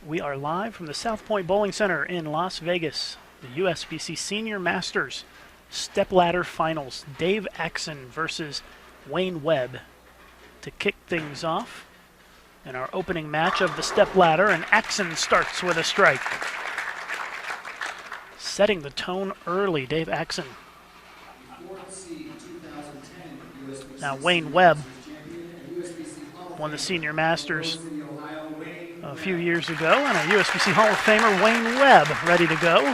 We are live from the South Point Bowling Center in Las Vegas. The USBC Senior Masters Stepladder Finals. Dave Axon versus Wayne Webb to kick things off in our opening match of the Stepladder, and Axon starts with a strike. Setting the tone early, Dave Axon. Now Wayne Webb won the Senior Masters a few years ago, and a USBC Hall of Famer, Wayne Webb, ready to go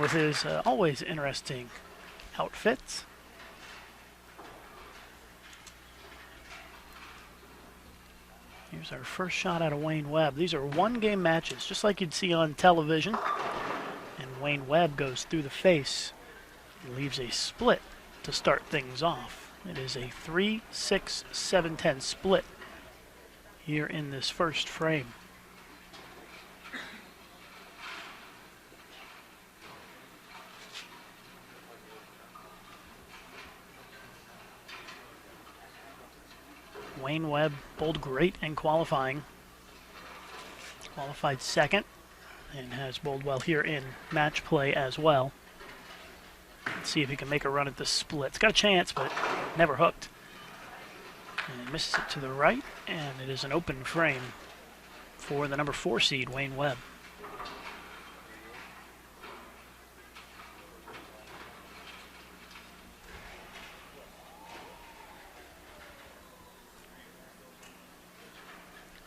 with his always interesting outfits. Here's our first shot out of Wayne Webb. These are one-game matches, just like you'd see on television. And Wayne Webb goes through the face and leaves a split to start things off. It is a 3-6-7-10 split here in this first frame. Wayne Webb bowled great in qualifying. Qualified second and has bowled well here in match play as well. Let's see if he can make a run at the split. It's got a chance, but never hooked. And he misses it to the right, and it is an open frame for the number 4 seed, Wayne Webb.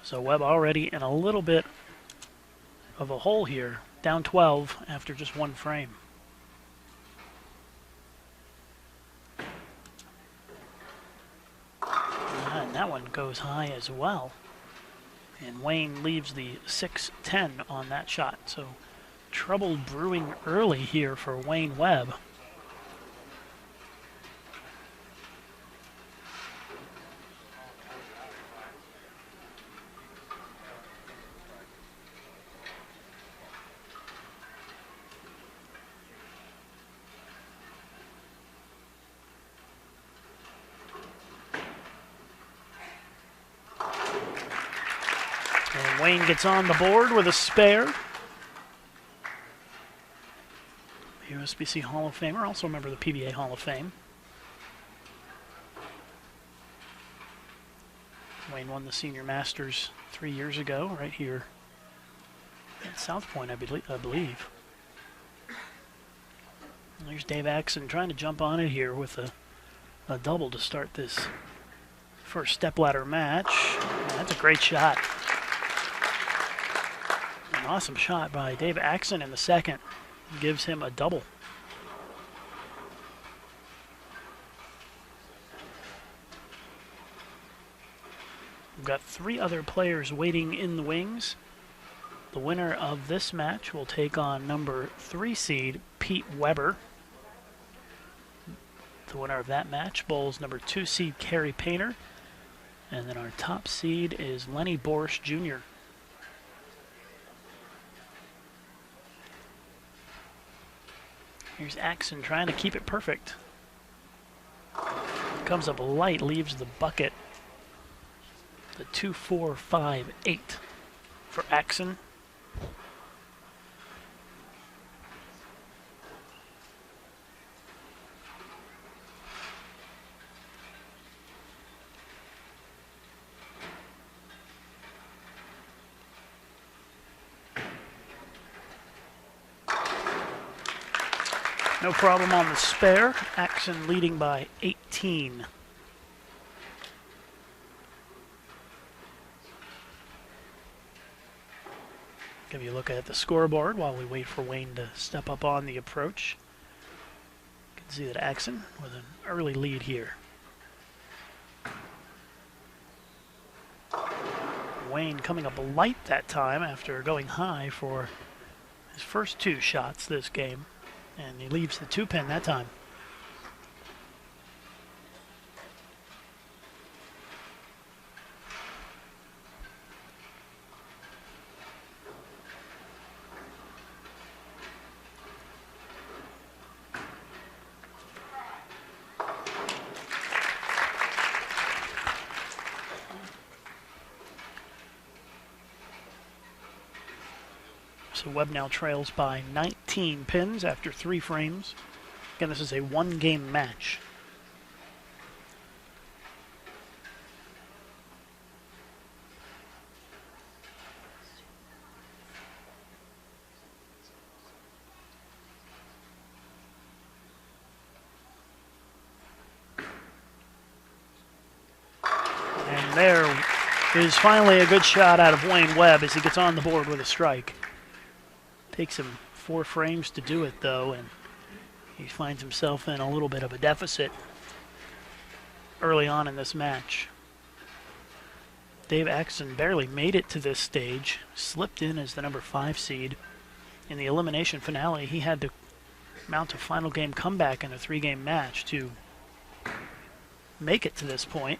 So Webb already in a little bit of a hole here, down 12 after just one frame. And that one goes high as well. And Wayne leaves the 6-10 on that shot. So trouble brewing early here for Wayne Webb. And Wayne gets on the board with a spare. USBC Hall of Famer, also a member of the PBA Hall of Fame. Wayne won the Senior Masters 3 years ago, right here at South Point, I believe. And there's Dave Axon trying to jump on it here with a double to start this first stepladder match. That's a great shot. An awesome shot by Dave Axon in the second. Gives him a double. We've got 3 other players waiting in the wings. The winner of this match will take on number 3 seed Pete Weber. The winner of that match bowls number 2 seed Kerry Painter. And then our top seed is Lennie Boresch Jr. Here's Axon trying to keep it perfect. Comes up light, leaves the bucket. The 2-4-5-8 for Axon. No problem on the spare. Axon leading by 18. Give you a look at the scoreboard while we wait for Wayne to step up on the approach. You can see that Axon with an early lead here. Wayne coming up light that time after going high for his first 2 shots this game. And he leaves the 2-pin that time. So Webb now trails by 19 pins after 3 frames. Again, this is a one-game match. And there is finally a good shot out of Wayne Webb as he gets on the board with a strike. Takes him 4 frames to do it, though, and he finds himself in a little bit of a deficit early on in this match. Dave Axon barely made it to this stage, slipped in as the number 5 seed. In the elimination finale, he had to mount a final game comeback in a 3-game match to make it to this point.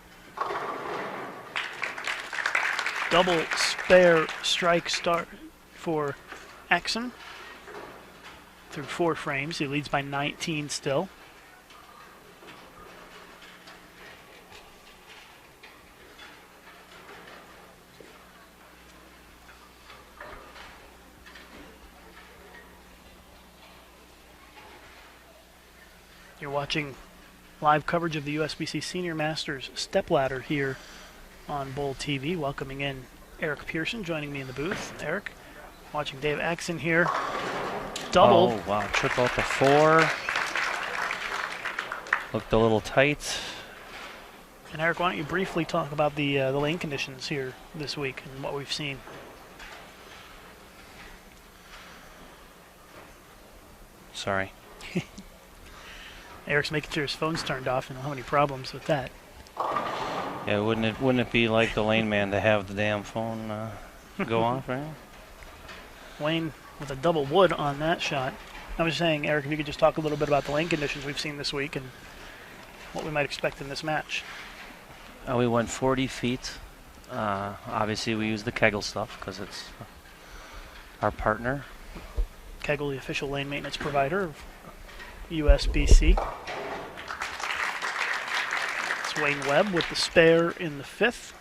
Double spare strike start for Axon. Through 4 frames, he leads by 19 still. You're watching live coverage of the USBC Senior Masters Stepladder here on Bowl TV. Welcoming in Eric Pearson, joining me in the booth. Eric, watching Dave Axon here. Double. Oh, wow. Trip out to 4. Looked a little tight. And Eric, why don't you briefly talk about the lane conditions here this week and what we've seen? Sorry. Eric's making sure his phone's turned off and don't have any problems with that. Yeah, wouldn't it be like the lane man to have the damn phone go off, right? Wayne with a double wood on that shot. I was saying, Eric, if you could just talk a little bit about the lane conditions we've seen this week and what we might expect in this match. We went 40 feet. Obviously, we use the Kegel stuff because it's our partner. Kegel, the official lane maintenance provider of USBC. It's Wayne Webb with the spare in the 5th.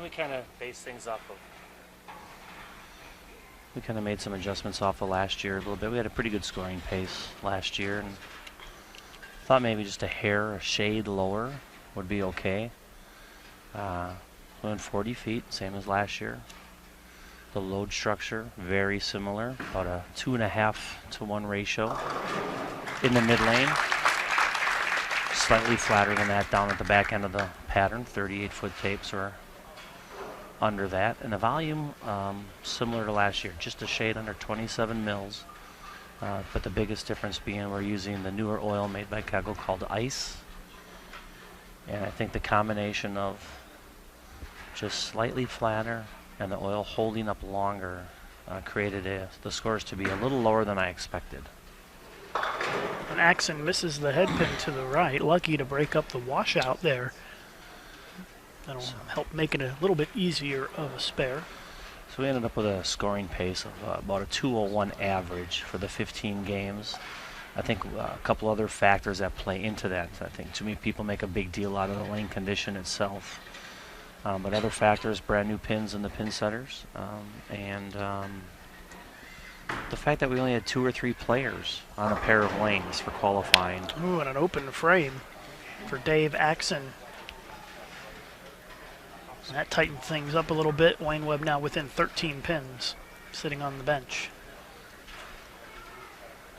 We kind of base things off of. We kind of made some adjustments off of last year a little bit. We had a pretty good scoring pace last year, and thought maybe just a shade lower would be okay. Went 40 feet, same as last year. The load structure, very similar, about a 2.5 to 1 ratio. In the mid lane, slightly flatter than that down at the back end of the pattern. 38-foot tapes are under that. And the volume, similar to last year, just a shade under 27 mils. But the biggest difference being we're using the newer oil made by Kegel called Ice. And I think the combination of just slightly flatter and the oil holding up longer created the scores to be a little lower than I expected. And Axon misses the head pin to the right, lucky to break up the washout there. That'll help make it a little bit easier of a spare. So we ended up with a scoring pace of about a 201 average for the 15 games. I think a couple other factors that play into that. I think too many people make a big deal out of the lane condition itself. But other factors, brand new pins in the pin setters, and the fact that we only had 2 or 3 players on a pair of lanes for qualifying. Ooh, and an open frame for Dave Axon. That tightened things up a little bit. Wayne Webb now within 13 pins, sitting on the bench.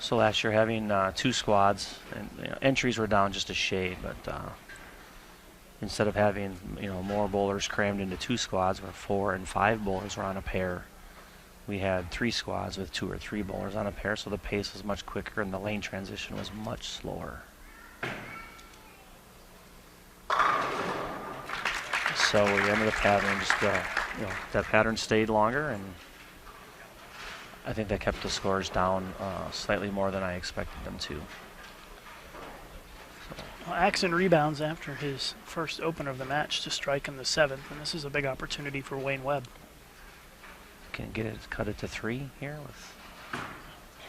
So last year having 2 squads, and entries were down just a shade, but instead of having more bowlers crammed into 2 squads where 4 and 5 bowlers were on a pair, we had 3 squads with 2 or 3 bowlers on a pair, so the pace was much quicker and the lane transition was much slower. So we ended the pattern, just that pattern stayed longer, and I think that kept the scores down slightly more than I expected them to. Well, Axon rebounds after his first open of the match to strike in the 7th, and this is a big opportunity for Wayne Webb. Can get it, cut it to 3 here with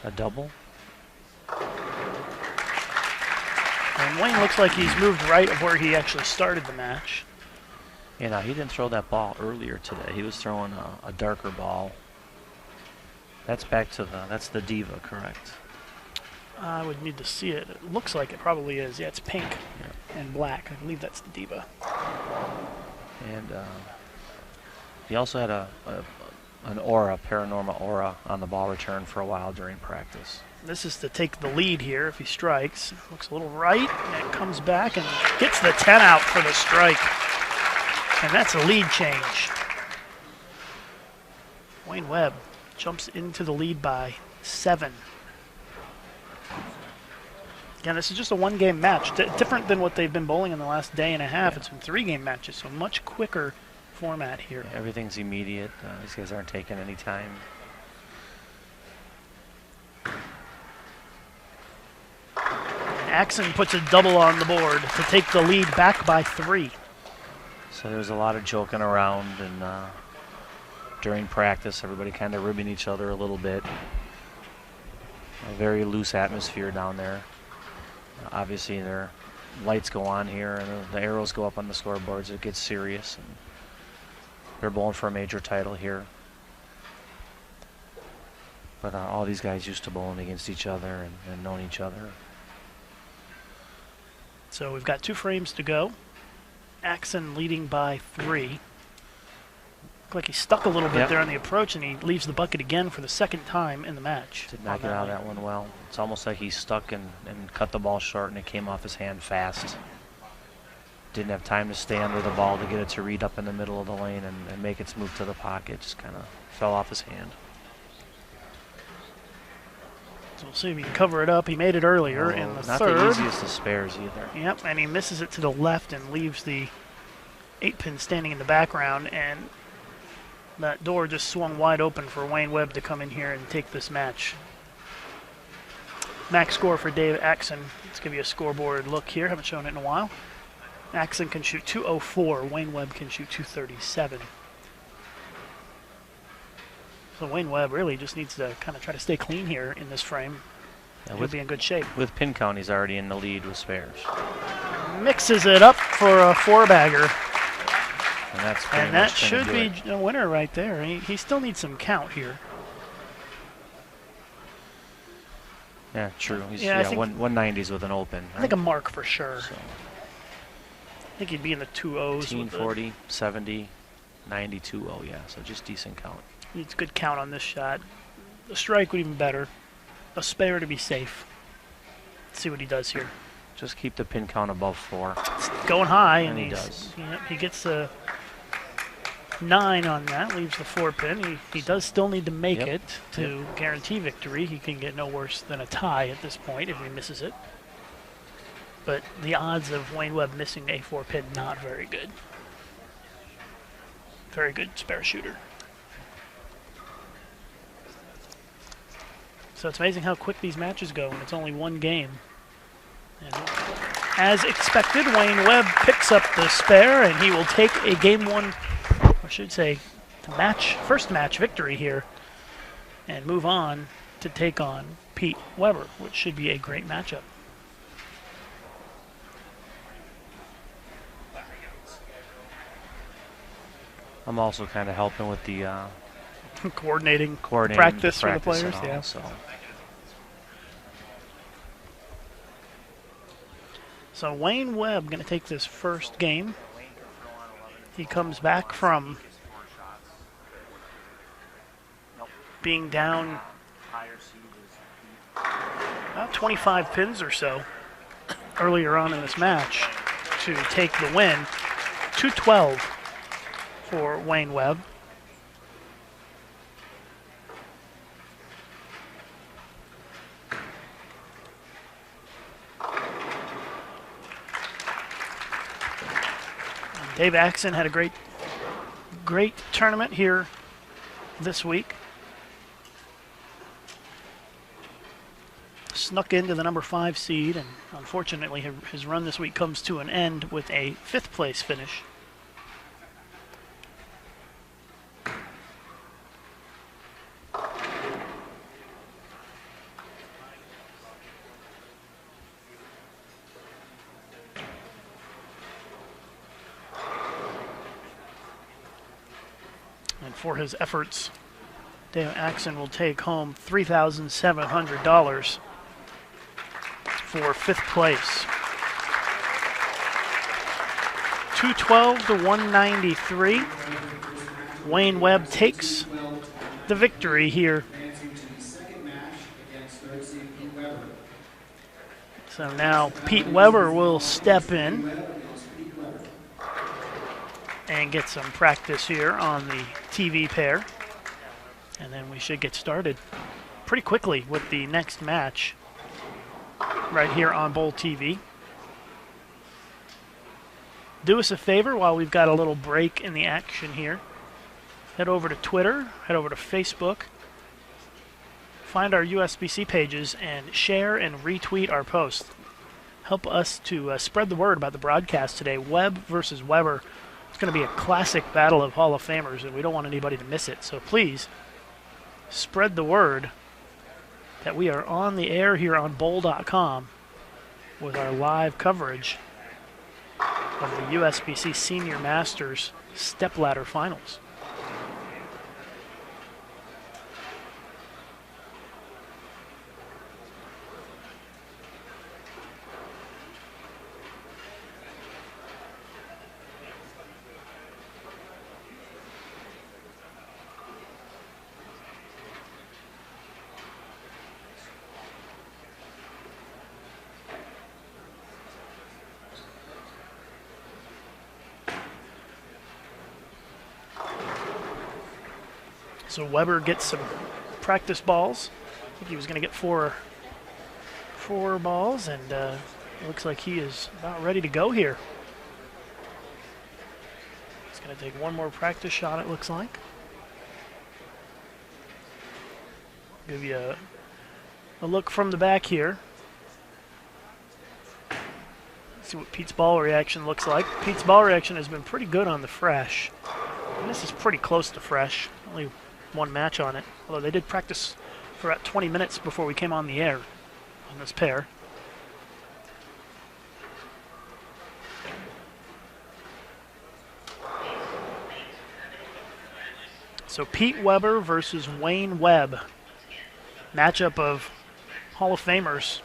a double. And Wayne looks like he's moved right of where he actually started the match. Yeah, now he didn't throw that ball earlier today. He was throwing a darker ball. That's back to that's the Diva, correct? I would need to see it. It looks like it probably is. Yeah, it's pink and black. I believe that's the Diva. And he also had an aura, paranormal aura, on the ball return for a while during practice. This is to take the lead here if he strikes. Looks a little right, and it comes back and gets the 10 out for the strike. And that's a lead change. Wayne Webb jumps into the lead by 7. Again, this is just a one-game match. Different than what they've been bowling in the last day and a half. Yeah. It's been 3-game matches, so much quicker format here. Yeah, everything's immediate. These guys aren't taking any time. Axon puts a double on the board to take the lead back by 3. So there's a lot of joking around, and during practice, everybody kind of ribbing each other a little bit. A very loose atmosphere down there. Obviously, their lights go on here, and the arrows go up on the scoreboards. It gets serious, and they're bowling for a major title here. But all these guys used to bowling against each other and knowing each other. So we've got 2 frames to go. Axon leading by 3. Looked like he stuck a little bit there on the approach, and he leaves the bucket again for the 2nd time in the match. Did not get out of that one well. It's almost like he stuck and cut the ball short, and it came off his hand fast. Didn't have time to stay under the ball to get it to read up in the middle of the lane and make its move to the pocket. Just kind of fell off his hand. So we'll see if he can cover it up. He made it earlier in the not 3rd. Not the easiest of spares either. Yep, and he misses it to the left and leaves the 8-pin standing in the background, and that door just swung wide open for Wayne Webb to come in here and take this match. Max score for Dave Axon. Let's give you a scoreboard look here. Haven't shown it in a while. Axon can shoot 204. Wayne Webb can shoot 237. So Wayne Webb really just needs to kind of try to stay clean here in this frame. He'll be in good shape. With pin count, he's already in the lead with spares. Mixes it up for a 4-bagger. And that should be a winner right there. He still needs some count here. Yeah, true. He's, I think 190s with an open. Right? I think a mark for sure. So. I think he'd be in the 2-0s. 1840, 70, 92-0, yeah. So just decent count. Needs good count on this shot. A strike would be even better. A spare to be safe. Let's see what he does here. Just keep the pin count above 4. It's going high, and he does. He gets a 9 on that, leaves the 4-pin. He does still need to make it to guarantee victory. He can get no worse than a tie at this point if he misses it. But the odds of Wayne Webb missing a 4-pin, not very good. Very good spare shooter. So it's amazing how quick these matches go, and it's only one game. And as expected, Wayne Webb picks up the spare, and he will take a game 1, or I should say, first match victory here, and move on to take on Pete Weber, which should be a great matchup. I'm also kind of helping with the coordinating practice for the players. Yeah. So Wayne Webb going to take this first game. He comes back from being down about 25 pins or so earlier on in this match to take the win. 212 for Wayne Webb. Dave Axon had a great tournament here this week. Snuck into the number 5 seed, and unfortunately his run this week comes to an end with a 5th place finish. For his efforts, Dave Axon will take home $3,700 for 5th place. 212 to 193. Wayne Webb takes the victory here. So now Pete Weber will step in and get some practice here on the TV pair. And then we should get started pretty quickly with the next match right here on Bowl TV. Do us a favor while we've got a little break in the action here. Head over to Twitter, head over to Facebook, find our USBC pages, and share and retweet our posts. Help us to spread the word about the broadcast today. Webb versus Weber. It's going to be a classic battle of Hall of Famers, and we don't want anybody to miss it. So please, spread the word that we are on the air here on Bowl.com with our live coverage of the USBC Senior Masters Stepladder Finals. So Weber gets some practice balls. I think he was going to get four balls, and it looks like he is about ready to go here. He's going to take one more practice shot, it looks like. Give you a look from the back here. See what Pete's ball reaction looks like. Pete's ball reaction has been pretty good on the fresh. And this is pretty close to fresh. Only one match on it, although they did practice for about 20 minutes before we came on the air on this pair. So Pete Weber versus Wayne Webb, matchup of Hall of Famers.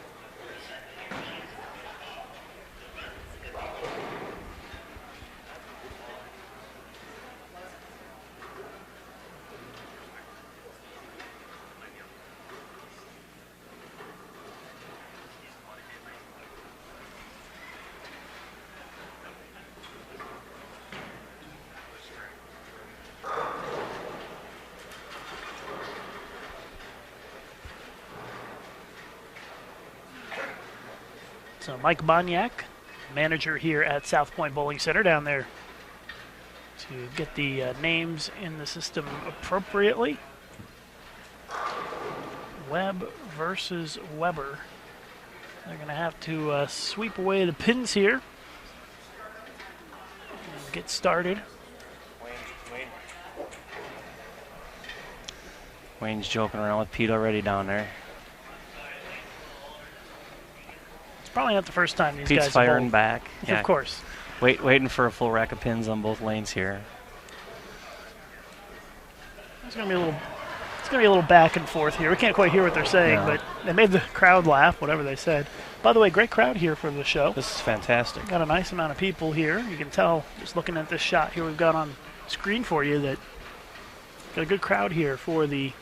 So Mike Boniak, manager here at South Point Bowling Center down there to get the names in the system appropriately. Webb versus Weber. They're going to have to sweep away the pins here and get started. Wayne's joking around with Pete already down there. Probably not the first time these Pete's guys firing bowled. back. Yeah, of course. Waiting for a full rack of pins on both lanes here. It's gonna be a little back and forth here. We can't quite hear what they're saying, but they made the crowd laugh, whatever they said. By the way, great crowd here for the show. This is fantastic. Got a nice amount of people here. You can tell just looking at this shot here we've got on screen for you that got a good crowd here for the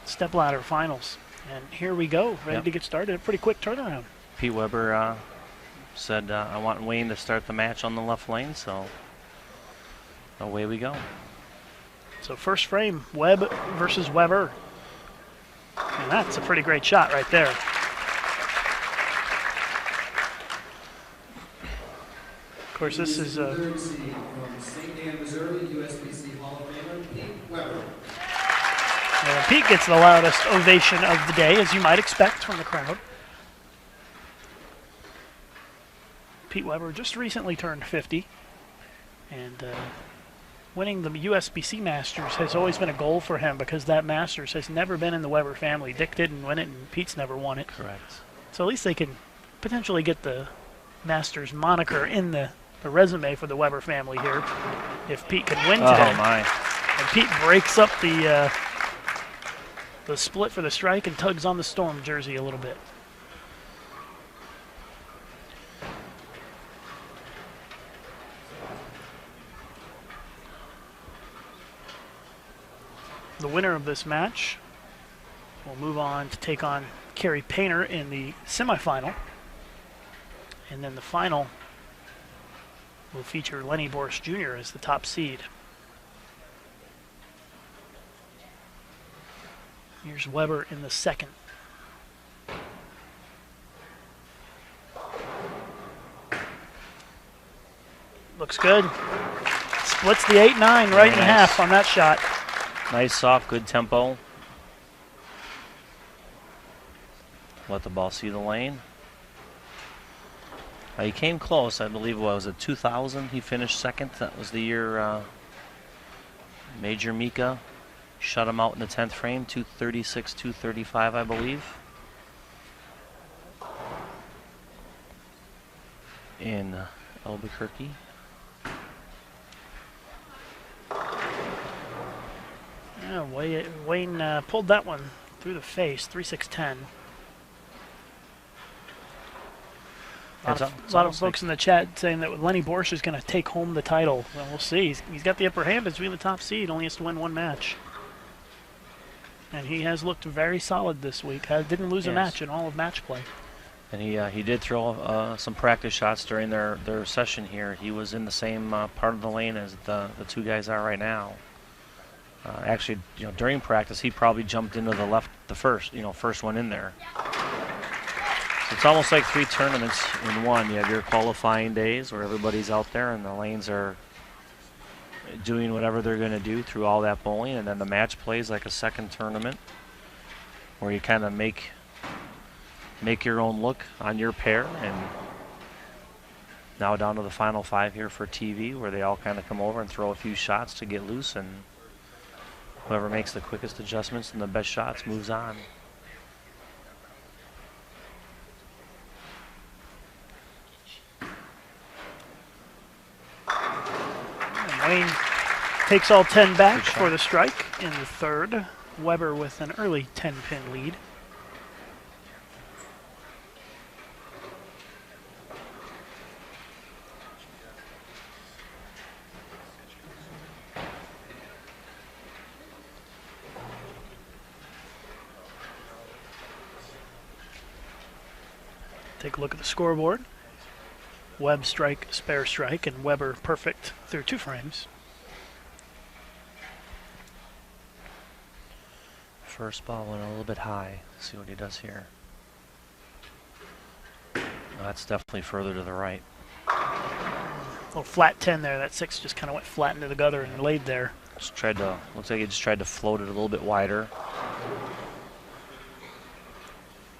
Stepladder Finals. And here we go, ready to get started. A pretty quick turnaround. Pete Weber said, I want Wayne to start the match on the left lane, so away we go. So first frame, Webb versus Weber. And that's a pretty great shot right there. Of course, this is third seed from St. Ann, Missouri, USBC Hall of Famer, Pete Weber. Pete gets the loudest ovation of the day, as you might expect from the crowd. Pete Weber just recently turned 50, and winning the USBC Masters has always been a goal for him because that Masters has never been in the Weber family. Dick didn't win it, and Pete's never won it. Correct. So at least they can potentially get the Masters moniker in the resume for the Weber family here if Pete can win today. Oh, my. And Pete breaks up the the split for the strike and tugs on the Storm jersey a little bit. The winner of this match will move on to take on Kerry Painter in the semifinal. And then the final will feature Lennie Boresch Jr. as the top seed. Here's Weber in the second. Looks good. Splits the 8-9 right in half on that shot. Nice, soft, good tempo. Let the ball see the lane. He came close, I believe. What was it, 2000? He finished second. That was the year Major Mika shut him out in the 10th frame, 236, 235, I believe. In Albuquerque. Yeah, Wayne pulled that one through the face, 3-6-10. A lot of folks in the chat saying that Lennie Boresch is going to take home the title. Well, we'll see. He's got the upper hand as being the top seed. Only has to win one match. And he has looked very solid this week. Didn't lose a match in all of match play. And he did throw some practice shots during their session here. He was in the same part of the lane as the two guys are right now. Actually, during practice, he probably jumped into the first one in there. So it's almost like 3 tournaments in one. You have your qualifying days where everybody's out there and the lanes are doing whatever they're going to do through all that bowling, and then the match plays like a second tournament where you kind of make your own look on your pair. And now down to the final 5 here for TV, where they all kind of come over and throw a few shots to get loose, and whoever makes the quickest adjustments and the best shots moves on. Wayne takes all 10 back for the strike in the third. Weber with an early 10-pin lead. Take a look at the scoreboard. Webb strike, spare strike, and Weber perfect through 2 frames. First ball went a little bit high. Let's see what he does here. That's definitely further to the right. Little flat 10 there. That 6 just kind of went flat into the gutter and laid there. Looks like he just tried to float it a little bit wider.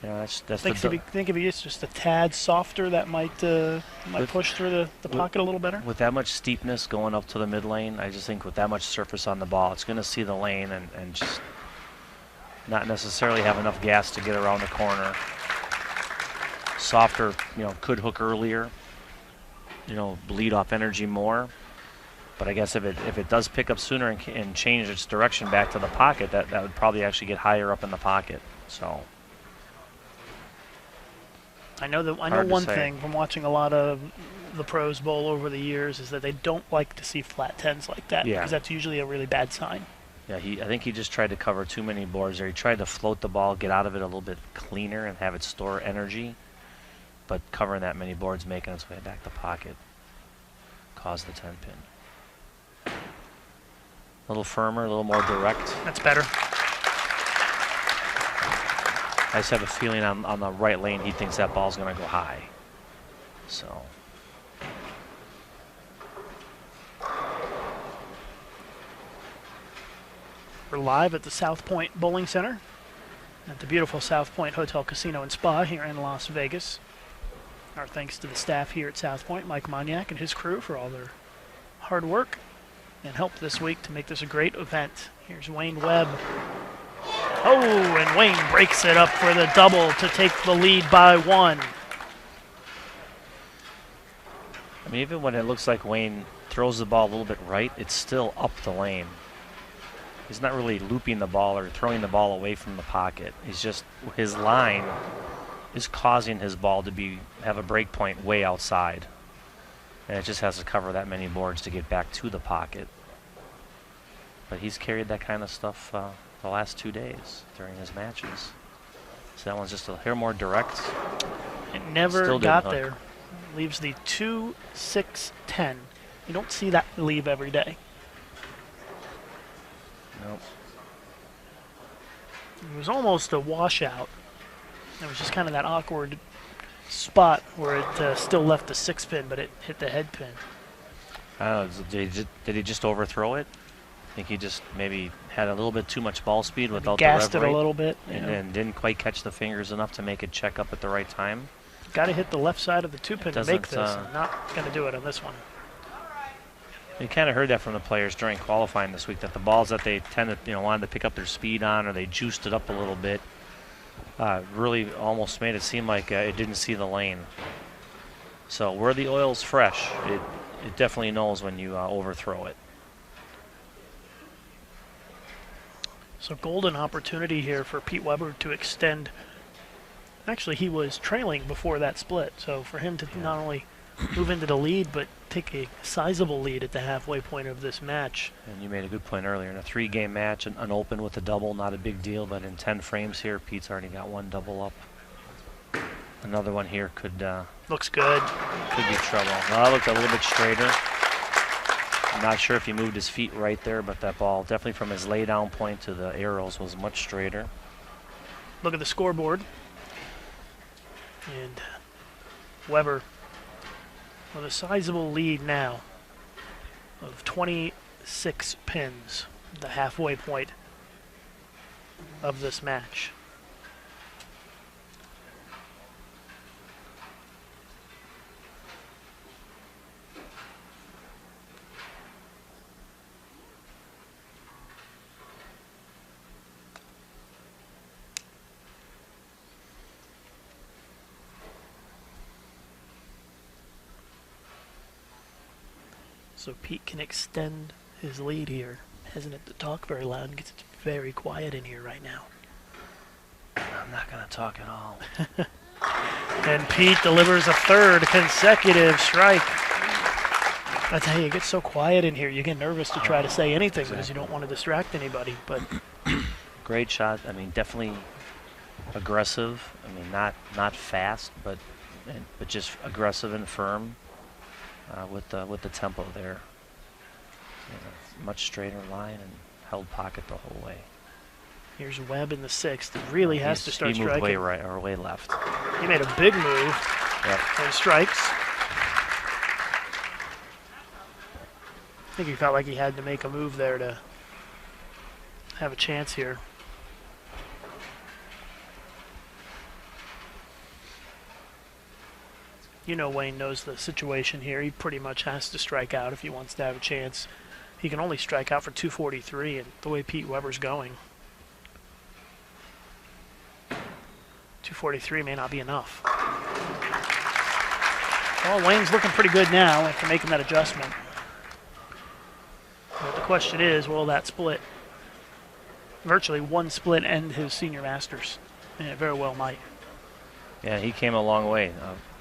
Yeah, that's think if he gets just a tad softer, that might push through the pocket a little better. With that much steepness going up to the mid lane, I just think with that much surface on the ball, it's going to see the lane and just not necessarily have enough gas to get around the corner. Softer, could hook earlier, bleed off energy more. But I guess if it does pick up sooner and change its direction back to the pocket, that would probably actually get higher up in the pocket. So. I know one thing from watching a lot of the pros bowl over the years is that they don't like to see flat 10s like that, because that's usually a really bad sign. Yeah, I think he just tried to cover too many boards there. He tried to float the ball, get out of it a little bit cleaner, and have it store energy. But covering that many boards, making its way back to pocket, caused the 10-pin. A little firmer, a little more direct. That's better. I just have a feeling on the right lane he thinks that ball's going to go high. So. We're live at the South Point Bowling Center at the beautiful South Point Hotel, Casino, and Spa here in Las Vegas. Our thanks to the staff here at South Point, Mike Moniak and his crew, for all their hard work and help this week to make this a great event. Here's Wayne Webb. Oh, and Wayne breaks it up for the double to take the lead by 1. I mean, even when it looks like Wayne throws the ball a little bit right, it's still up the lane. he's not really looping the ball or throwing the ball away from the pocket. He's just, his line is causing his ball to have a break point way outside. And it just has to cover that many boards to get back to the pocket. But he's carried that kind of stuff the last 2 days during his matches. So that one's just a hair more direct. It never got there. Leaves the 2-6-10. You don't see that leave every day. Nope. It was almost a washout. It was just kind of that awkward spot where it still left the 6-pin, but it hit the head pin. I don't know, did he just overthrow it? I think he just maybe had a little bit too much ball speed without the rev gassed it a little bit. And didn't quite catch the fingers enough to make it check up at the right time. Got to hit the left side of the 2-pin to make this. I'm not going to do it on this one. You kind of heard that from the players during qualifying this week, that the balls that they tend to, wanted to pick up their speed on, or they juiced it up a little bit, really almost made it seem like it didn't see the lane. So where the oil's fresh, it definitely knows when you overthrow it. So golden opportunity here for Pete Weber to extend. Actually, he was trailing before that split, so for him to not only move into the lead, but take a sizable lead at the halfway point of this match. And you made a good point earlier. In a 3-game match, an open with a double, not a big deal, but in 10 frames here, Pete's already got one double up. Another one here could... looks good. Could be trouble. Well, that looked a little bit straighter. I'm not sure if he moved his feet right there, but that ball, definitely from his lay-down point to the arrows, was much straighter. Look at the scoreboard. And Weber with a sizable lead now of 26 pins, the halfway point of this match. So Pete can extend his lead here. Hesitant to talk very loud because it's very quiet in here right now. I'm not going to talk at all. And Pete delivers a third consecutive strike. I tell you, it gets so quiet in here, you get nervous to try to say anything because you don't want to distract anybody. But great shot. I mean, definitely aggressive. I mean, not fast, but just aggressive and firm. With the tempo there, much straighter line and held pocket the whole way. Here's Webb in the 6th. He really has to start striking. He moved way right or way left. He made a big move. Yep. And strikes. I think he felt like he had to make a move there to have a chance here. You know, Wayne knows the situation here. He pretty much has to strike out if he wants to have a chance. He can only strike out for 243, and the way Pete Weber's going, 243 may not be enough. Well, Wayne's looking pretty good now after making that adjustment. But the question is, will that split, virtually one split, end his senior masters? And it very well might. Yeah, he came a long way.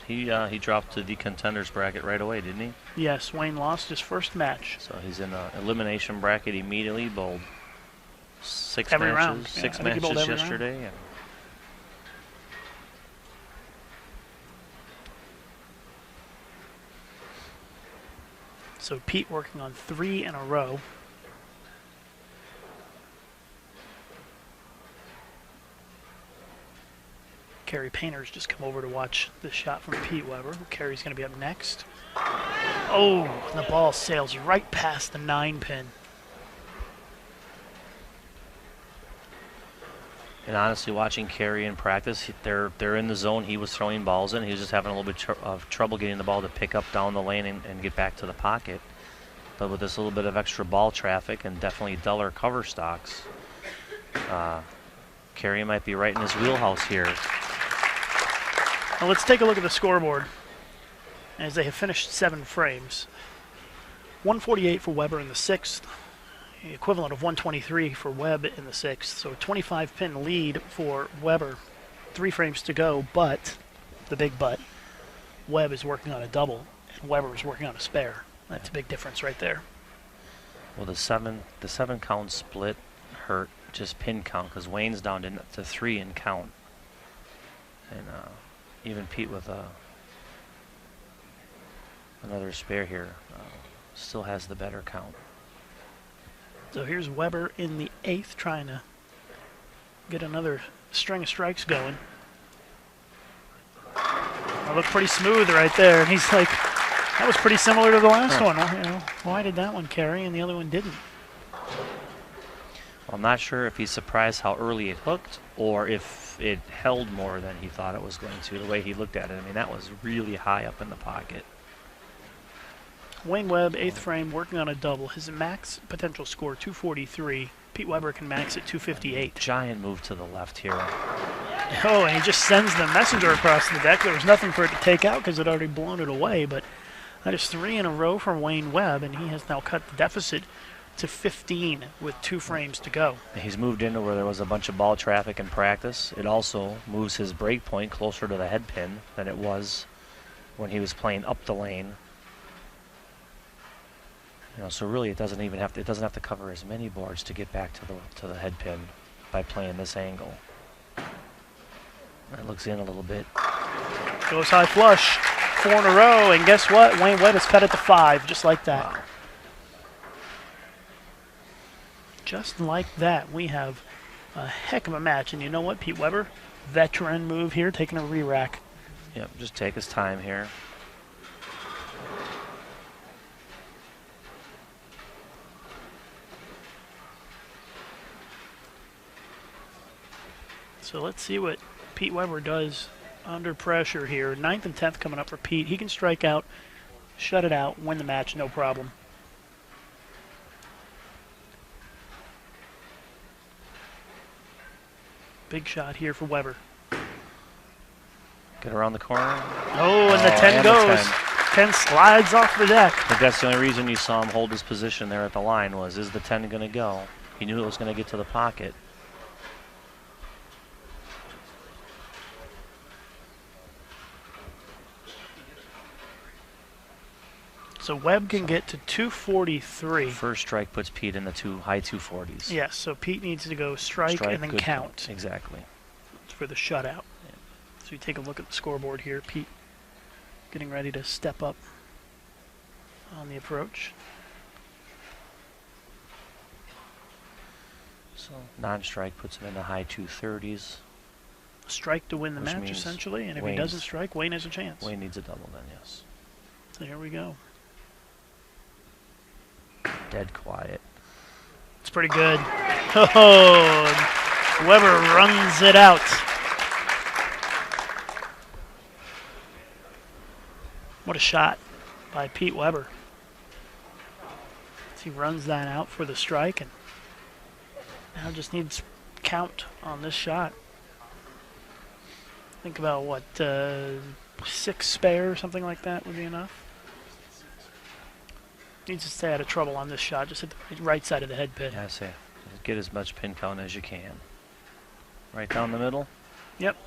He dropped to the contenders bracket right away, didn't he? Yes, Wayne lost his first match. So he's in an elimination bracket immediately. He bowled six every matches, round. six Yeah, matches yesterday. And so Pete working on 3 in a row. Kerry Painter's just come over to watch this shot from Pete Weber. Kerry's going to be up next. Oh, the ball sails right past the 9-pin. And honestly, watching Kerry in practice, they're in the zone he was throwing balls in. He was just having a little bit of trouble getting the ball to pick up down the lane and get back to the pocket. But with this little bit of extra ball traffic and definitely duller cover stocks, Kerry might be right in his wheelhouse here. Now let's take a look at the scoreboard as they have finished 7 frames. 148 for Weber in the 6th. the equivalent of 123 for Webb in the sixth. So a 25-pin lead for Weber. 3 frames to go, but, the big but, Webb is working on a double, and Weber is working on a spare. That's a big difference right there. Well, the seven count split hurt just pin count because Wayne's down to 3 in count, and even Pete with another spare here still has the better count. So here's Weber in the 8th trying to get another string of strikes going. That looked pretty smooth right there, and he's like, that was pretty similar to the last one. You know, why did that one carry and the other one didn't? Well, I'm not sure if he's surprised how early it hooked or if it held more than he thought it was going to, the way he looked at it. I mean, that was really high up in the pocket. Wayne Webb, 8th frame, working on a double. His max potential score, 243. Pete Weber can max at 258. Giant move to the left here. Oh, and he just sends the messenger across the deck. There was nothing for it to take out because it already blown it away, but that is 3 in a row from Wayne Webb, and he has now cut the deficit to 15 with 2 frames to go. He's moved into where there was a bunch of ball traffic in practice. It also moves his break point closer to the head pin than it was when he was playing up the lane. You know, so really it doesn't have to cover as many boards to get back to the head pin by playing this angle. It looks in a little bit. Goes high flush, 4 in a row, and guess what? Wayne Webb has cut it to 5, just like that. Wow. Just like that, we have a heck of a match. And you know what, Pete Weber, veteran move here, taking a re-rack. Yep, just take his time here. So let's see what Pete Weber does under pressure here. 9th and 10th coming up for Pete. He can strike out, shut it out, win the match, no problem. Big shot here for Weber. Get around the corner. Oh, and the 10 goes. 10 slides off the deck. I think that's the only reason you saw him hold his position there at the line was, is the 10 going to go? He knew it was going to get to the pocket. So Webb can get to 243. First strike puts Pete in the high 240s. Yes, so Pete needs to go strike and then count. Exactly. For the shutout. Yeah. So you take a look at the scoreboard here. Pete getting ready to step up on the approach. So non-strike puts him in the high 230s. Strike to win the match, essentially, and if he doesn't strike, Wayne has a chance. Wayne needs a double then, yes. So here we go. Dead quiet. It's pretty good. Oh, Weber runs it out. What a shot by Pete Weber. He runs that out for the strike, and now just needs count on this shot. Think about what, 6 spare or something like that would be enough. Needs to stay out of trouble on this shot, just at the right side of the head pin. Yeah, I say, get as much pin count as you can. Right down the middle. Yep.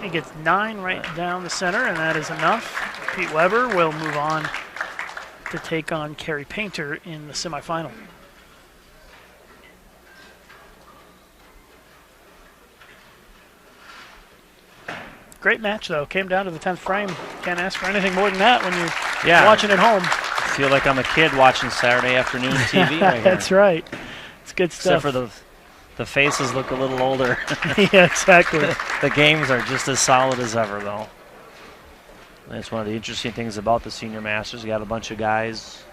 He gets 9 right down the center, and that is enough. Pete Weber will move on to take on Kerry Painter in the semifinal. Great match, though. Came down to the 10th frame. Can't ask for anything more than that when you're watching at home. I feel like I'm a kid watching Saturday afternoon TV right here. That's right. It's good stuff. Except for the faces look a little older. Yeah, exactly. The games are just as solid as ever, though. That's one of the interesting things about the Senior Masters. You got a bunch of guys,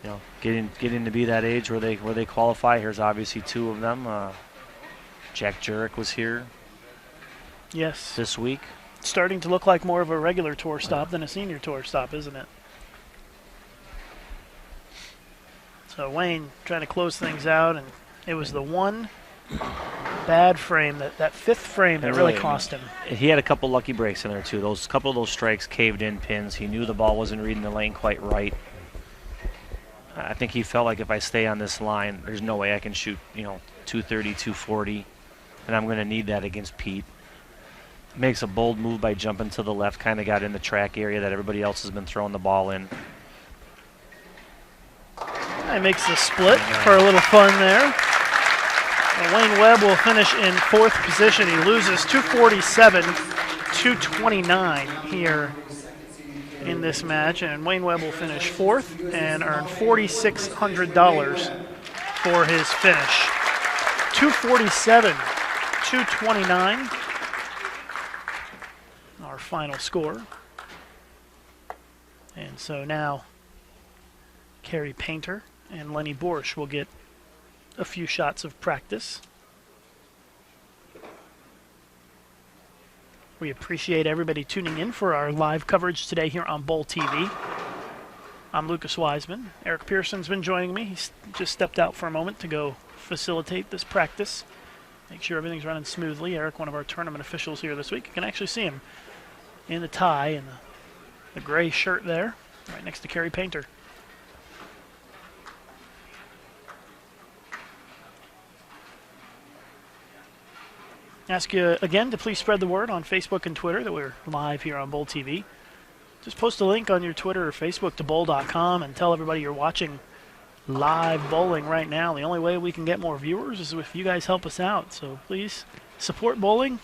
you know, getting to be that age where they qualify. Here's obviously 2 of them. Jack Jurek was here. Yes. This week. It's starting to look like more of a regular tour stop than a senior tour stop, isn't it? So Wayne trying to close things out, and it was the one bad frame, that 5th frame that really cost him. He had a couple lucky breaks in there too. Those couple of those strikes caved in pins. He knew the ball wasn't reading the lane quite right. I think he felt like if I stay on this line, there's no way I can shoot, 230, 240, and I'm going to need that against Pete. Makes a bold move by jumping to the left, kind of got in the track area that everybody else has been throwing the ball in. He makes the split for a little fun there. And Wayne Webb will finish in 4th position. He loses 247, 229 here in this match, and Wayne Webb will finish 4th and earn $4,600 for his finish. 247, 229, our final score. And so now Kerry Painter and Lennie Boresch will get a few shots of practice. We appreciate everybody tuning in for our live coverage today here on Bowl TV. I'm Lucas Wiseman. Eric Pearson's been joining me. He's just stepped out for a moment to go facilitate this practice, make sure everything's running smoothly. Eric, one of our tournament officials here this week. You can actually see him in the tie and the gray shirt there, right next to Kerry Painter. Ask you again to please spread the word on Facebook and Twitter that we're live here on Bowl TV. Just post a link on your Twitter or Facebook to bowl.com and tell everybody you're watching live bowling right now. The only way we can get more viewers is if you guys help us out. So please support bowling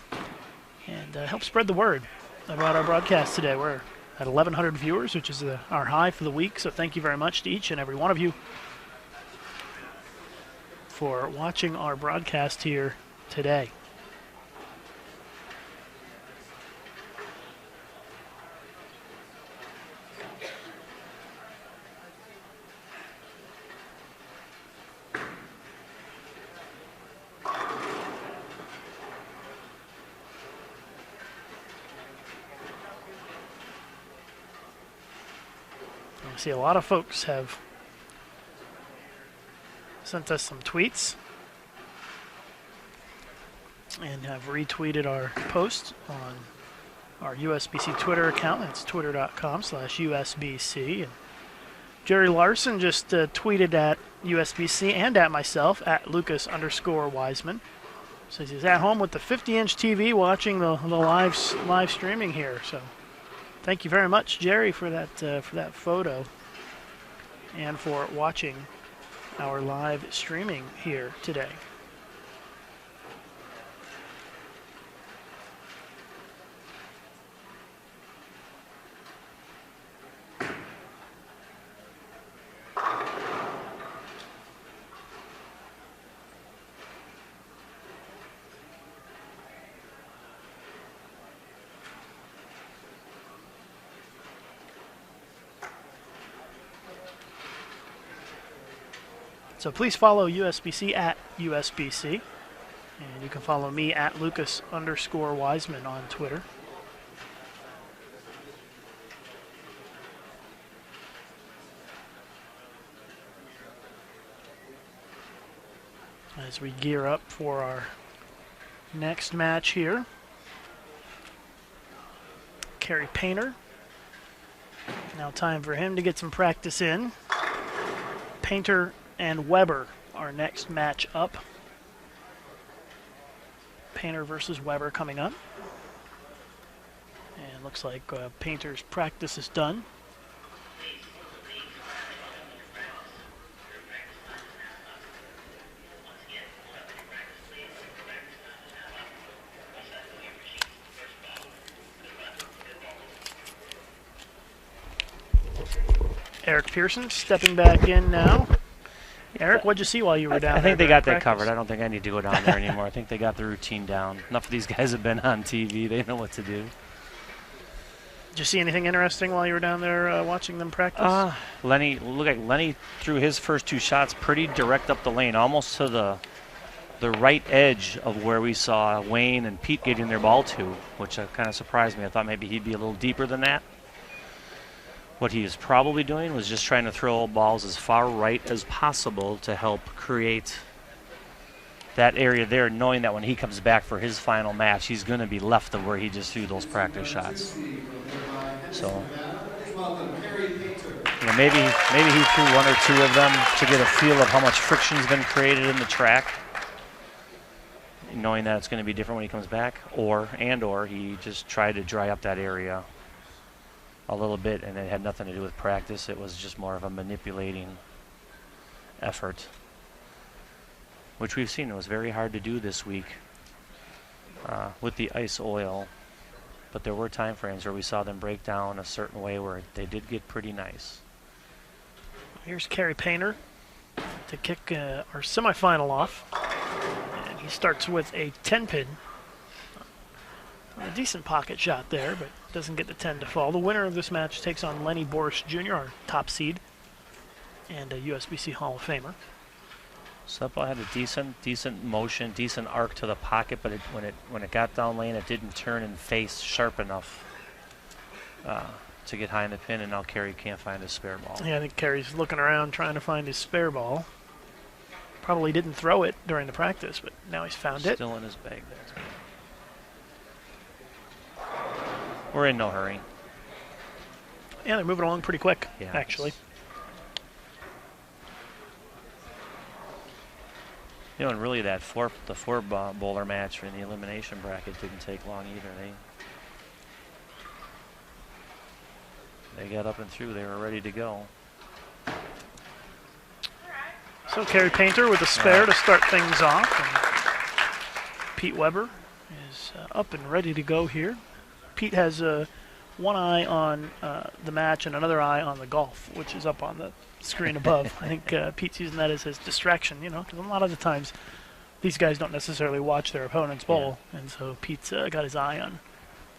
and help spread the word about our broadcast today. We're at 1,100 viewers, which is our high for the week. So thank you very much to each and every one of you for watching our broadcast here today. I see a lot of folks have sent us some tweets and have retweeted our post on our USBC Twitter account. That's twitter.com/USBC. And Jerry Larson just tweeted at USBC and at myself, at Lucas_Wiseman. Says he's at home with the 50-inch TV watching the live streaming here. So thank you very much, Jerry, for that photo and for watching our live streaming here today. So please follow USBC at USBC. And you can follow me at Lucas_Wiseman on Twitter. As we gear up for our next match here. Kerry Painter. Now time for him to get some practice in. Painter and Weber, our next match up. Painter versus Weber coming up. And looks like Painter's practice is done. Eric Pearson stepping back in now. Eric, what'd you see while you were down there? I think they got that practice? covered. I don't think I need to go down there anymore. I think they got the routine down. Enough of these guys have been on TV. They know what to do. Did you see anything interesting while you were down there watching them practice? Lennie threw his first two shots pretty direct up the lane, almost to the right edge of where we saw Wayne and Pete getting their ball to, which kind of surprised me. I thought maybe he'd be a little deeper than that. What he was probably doing was just trying to throw balls as far right as possible to help create that area there, knowing that when he comes back for his final match, he's going to be left of where he just threw those practice shots. So You know, maybe he threw one or two of them to get a feel of how much friction's been created in the track, knowing that it's going to be different when he comes back, or he just tried to dry up that area a little bit, and it had nothing to do with practice. It was just more of a manipulating effort, which we've seen. It was very hard to do this week with the ice oil, but there were time frames where we saw them break down a certain way where they did get pretty nice. Here's Kerry Painter to kick our semifinal off. And he starts with a 10-pin. A decent pocket shot there, but doesn't get the 10 to fall. The winner of this match takes on Lennie Boresch Jr., our top seed, and a USBC Hall of Famer. Stepladder had a decent motion, decent arc to the pocket, but when it got down lane, it didn't turn and face sharp enough to get high in the pin, and now Kerry can't find his spare ball. Yeah, I think Kerry's looking around trying to find his spare ball. Probably didn't throw it during the practice, but now he's found it. Still in his bag there. We're in no hurry. Yeah, they're moving along pretty quick, Yeah, actually. You know, and really the four bowler match in the elimination bracket didn't take long either. They got up and through. They were ready to go. So Kerry Painter with a spare to start things off. And Pete Weber is up and ready to go here. Pete has one eye on the match and another eye on the golf, which is up on the screen above. I think Pete's using that as his distraction, you know, because a lot of the times these guys don't necessarily watch their opponent's bowl, and so Pete's got his eye on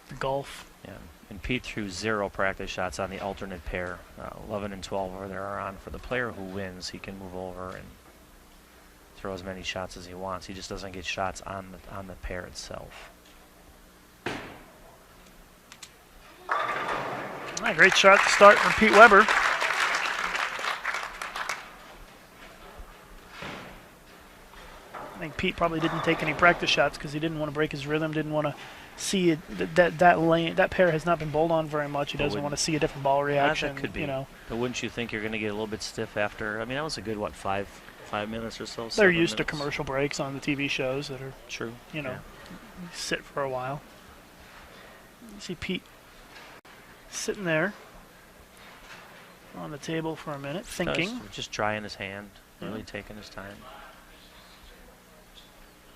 the golf. Yeah, and Pete threw 0 practice shots on the alternate pair. 11 and 12 over there are on. For the player who wins, he can move over and throw as many shots as he wants. He just doesn't get shots on the pair itself. Great shot to start from Pete Weber. I think Pete probably didn't take any practice shots because he didn't want to break his rhythm, didn't want to see it, that lane. That pair has not been bowled on very much. He doesn't want to see a different ball reaction. That could be. You know. But wouldn't you think you're going to get a little bit stiff after? I mean, that was a good, what, 5 minutes or so? They're used to minutes? commercial breaks on the TV shows that are True. You know, sit for a while. You see Pete sitting there on the table for a minute, thinking. Just drying his hand, really taking his time.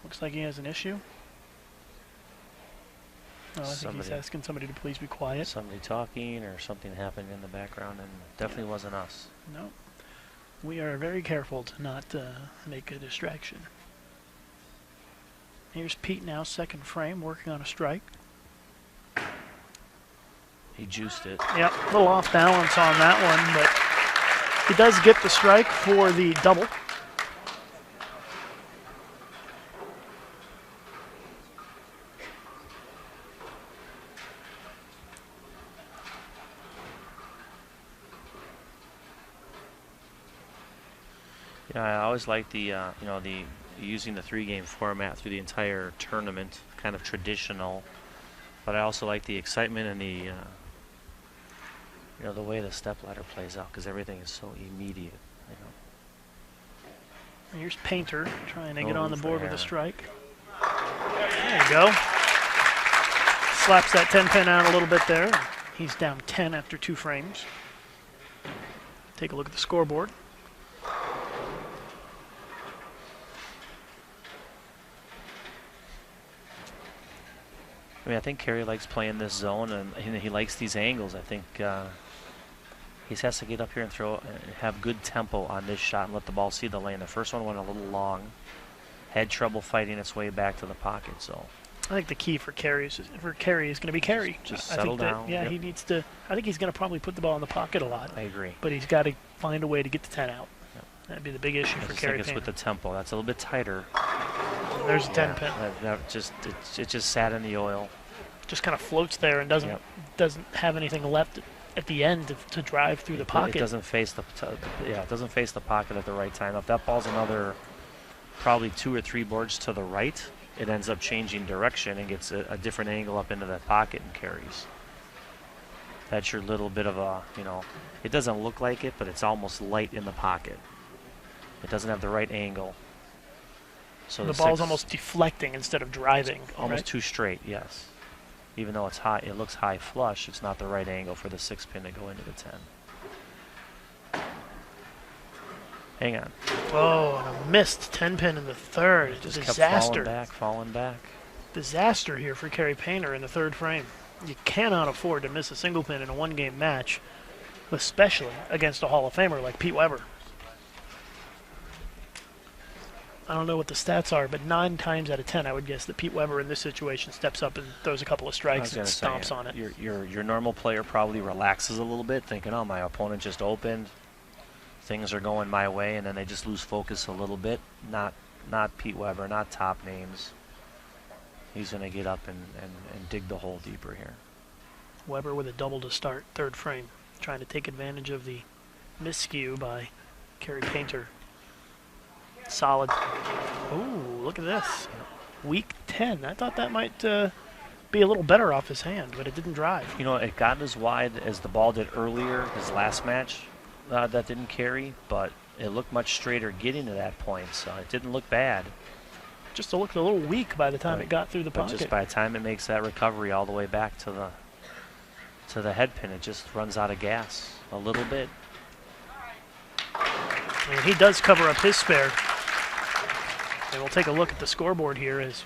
Looks like he has an issue. Oh, I think he's asking somebody to please be quiet. Somebody talking or something happened in the background, and definitely wasn't us. No. We are very careful to not make a distraction. Here's Pete now, second frame, working on a strike. He juiced it. Yep, a little off balance on that one, but he does get the strike for the double. Yeah, I always like the the using the 3-game format through the entire tournament, kind of traditional. But I also like the excitement and the the way the stepladder plays out, because everything is so immediate. You know. Here's Painter trying to get on the board with a strike. There you go. Slaps that 10-pin out a little bit there. He's down 10 after 2 frames. Take a look at the scoreboard. I mean, I think Kerry likes playing this zone, and he likes these angles. I think he has to get up here and have good tempo on this shot and let the ball see the lane. The first one went a little long, had trouble fighting its way back to the pocket. So I think the key for Kerry is going to be Kerry. Just settle down. Yeah, he needs to. I think he's going to probably put the ball in the pocket a lot. I agree. But he's got to find a way to get the 10 out. Yep. That'd be the big issue for Kerry. I think it's with the tempo. That's a little bit tighter. There's a 10-pin. It just sat in the oil. Just kind of floats there and doesn't have anything left at the end to drive through the pocket. It doesn't face the it doesn't face the pocket at the right time. If that ball's another probably 2 or 3 boards to the right, it ends up changing direction and gets a different angle up into that pocket and carries. That's your little bit of a, it doesn't look like it, but it's almost light in the pocket. It doesn't have the right angle. So the ball's almost deflecting instead of driving. Almost right? too straight, yes. Even though it's high, it looks high flush, it's not the right angle for the 6-pin to go into the 10. Hang on. Oh, and a missed 10-pin in the third. Just Disaster. kept falling back. Disaster here for Kerry Painter in the third frame. You cannot afford to miss a single pin in a one-game match, especially against a Hall of Famer like Pete Weber. I don't know what the stats are, but 9 times out of 10, I would guess that Pete Weber in this situation steps up and throws a couple of strikes and stomps on it. Your normal player probably relaxes a little bit, thinking, oh, my opponent just opened. Things are going my way, and then they just lose focus a little bit. Not Pete Weber, not top names. He's going to get up and dig the hole deeper here. Weber with a double to start, third frame, trying to take advantage of the miscue by Kerry Painter. Solid. Ooh, look at this. Weak 10. I thought that might be a little better off his hand, but it didn't drive. It got as wide as the ball did earlier, his last match. That didn't carry, but it looked much straighter getting to that point, so it didn't look bad. Just looked a little weak by the time it got through the pocket. But just by the time it makes that recovery all the way back to the head pin, it just runs out of gas a little bit. And he does cover up his spare. And we'll take a look at the scoreboard here as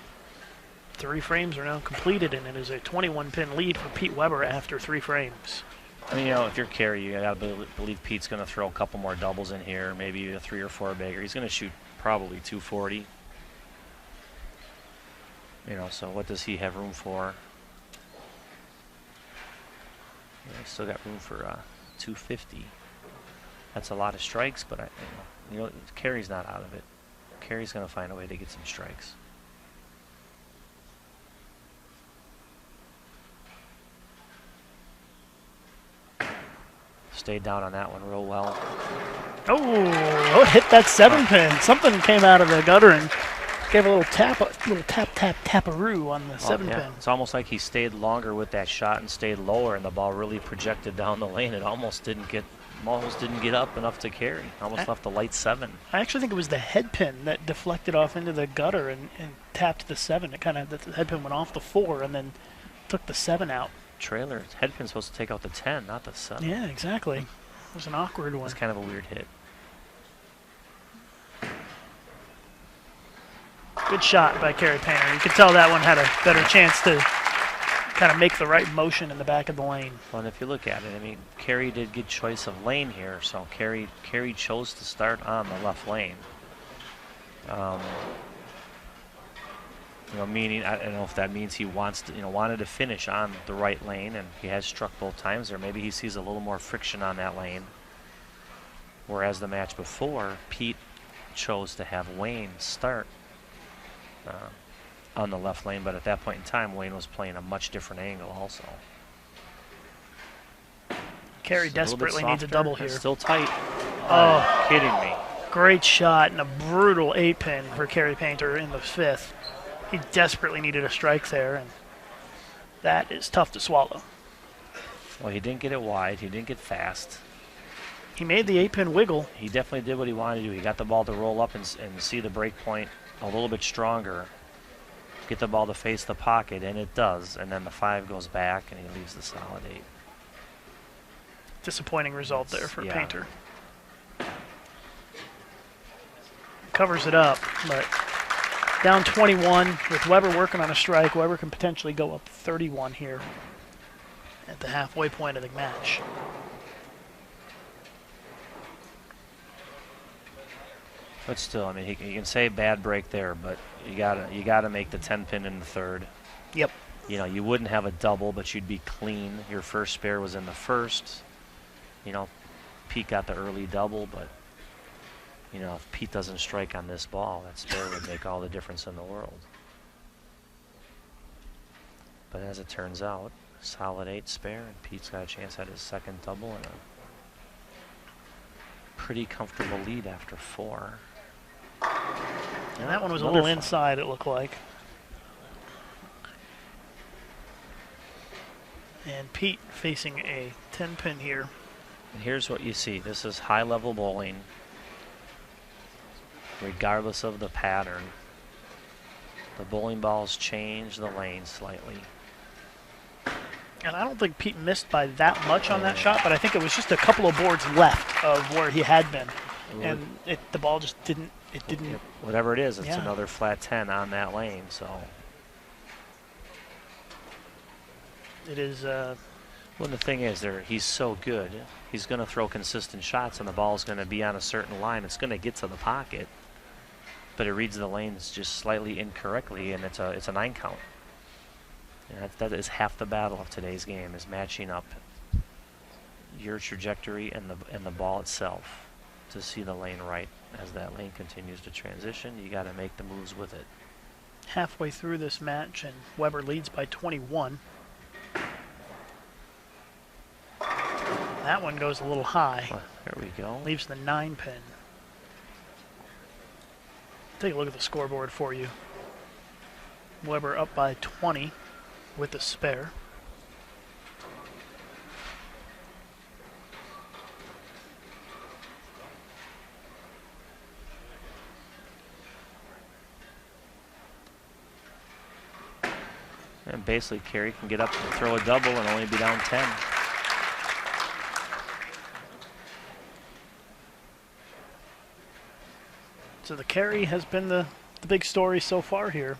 3 frames are now completed, and it is a 21-pin lead for Pete Weber after 3 frames. I mean, if you're Kerry, you got to believe Pete's going to throw a couple more doubles in here, maybe a 3 or 4 bagger. He's going to shoot probably 240. So what does he have room for? Yeah, he's still got room for 250. That's a lot of strikes, but Kerry's not out of it. Kerry's going to find a way to get some strikes. Stayed down on that one real well. Oh, it hit that 7-pin. Something came out of the gutter and gave a little taparoo on the 7-pin. Yeah. It's almost like he stayed longer with that shot and stayed lower, and the ball really projected down the lane. It almost didn't get up enough to carry. Almost left the light 7. I actually think it was the head pin that deflected off into the gutter and tapped the 7. It kind of, the head pin went off the 4 and then took the 7 out. Trailer head pin's supposed to take out the 10, not the 7. Yeah, exactly. It was an awkward one. It's kind of a weird hit. Good shot by Kerry Painter. You could tell that one had a better chance to kind of make the right motion in the back of the lane. Well, and if you look at it, I mean, Kerry did good choice of lane here, so Kerry chose to start on the left lane. Meaning, I don't know if that means he wanted to finish on the right lane, and he has struck both times, or maybe he sees a little more friction on that lane. Whereas the match before, Pete chose to have Wayne start on the left lane, but at that point in time, Wayne was playing a much different angle also. Kerry desperately needs a double here. It's still tight. Oh, kidding me. Great shot and a brutal 8-pin for Kerry Painter in the 5th. He desperately needed a strike there, and that is tough to swallow. Well, he didn't get it wide. He didn't get fast. He made the 8-pin wiggle. He definitely did what he wanted to do. He got the ball to roll up and see the break point a little bit stronger. Get the ball to face the pocket, and it does. And then the 5 goes back, and he leaves the solid 8. Disappointing result there for Painter. Covers it up, but down 21 with Weber working on a strike. Weber can potentially go up 31 here at the halfway point of the match. But still, I mean, you can say bad break there, but you gotta make the 10-pin in the 3rd. Yep. You wouldn't have a double, but you'd be clean. Your first spare was in the 1st. Pete got the early double, but if Pete doesn't strike on this ball, that spare would make all the difference in the world. But as it turns out, solid 8 spare, and Pete's got a chance at his 2nd double and a pretty comfortable lead after 4. And that one was a little inside, it looked like. And Pete facing a 10-pin here. And here's what you see. This is high-level bowling, regardless of the pattern. The bowling balls change the lane slightly. And I don't think Pete missed by that much on that shot, but I think it was just a couple of boards left of where he had been. And the ball just didn't, Whatever it is, it's another flat 10 on that lane, so. It is. Well, the thing is, he's so good. He's going to throw consistent shots, and the ball's going to be on a certain line. It's going to get to the pocket, but it reads the lanes just slightly incorrectly, and it's a 9 count. And that is half the battle of today's game, is matching up your trajectory and the ball itself to see the lane right. As that lane continues to transition, you got to make the moves with it. Halfway through this match, and Weber leads by 21. That one goes a little high. Well, there we go. Leaves the 9-pin. Take a look at the scoreboard for you. Weber up by 20 with the spare. And basically, Kerry can get up and throw a double and only be down 10. So the carry has been the big story so far here.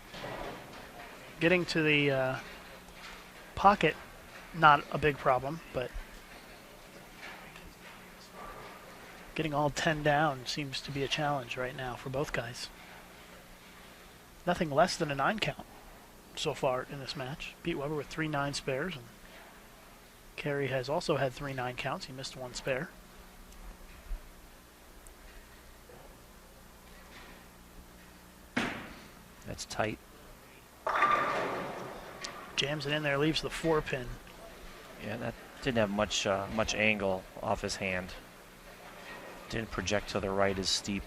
Getting to the pocket, not a big problem, but getting all 10 down seems to be a challenge right now for both guys. Nothing less than a 9 count so far in this match. Pete Weber with 3 9 spares, and Kerry has also had 3 9 counts. He missed 1 spare. That's tight. Jams it in there, leaves the 4-pin. Yeah, that didn't have much angle off his hand. Didn't project to the right as steep.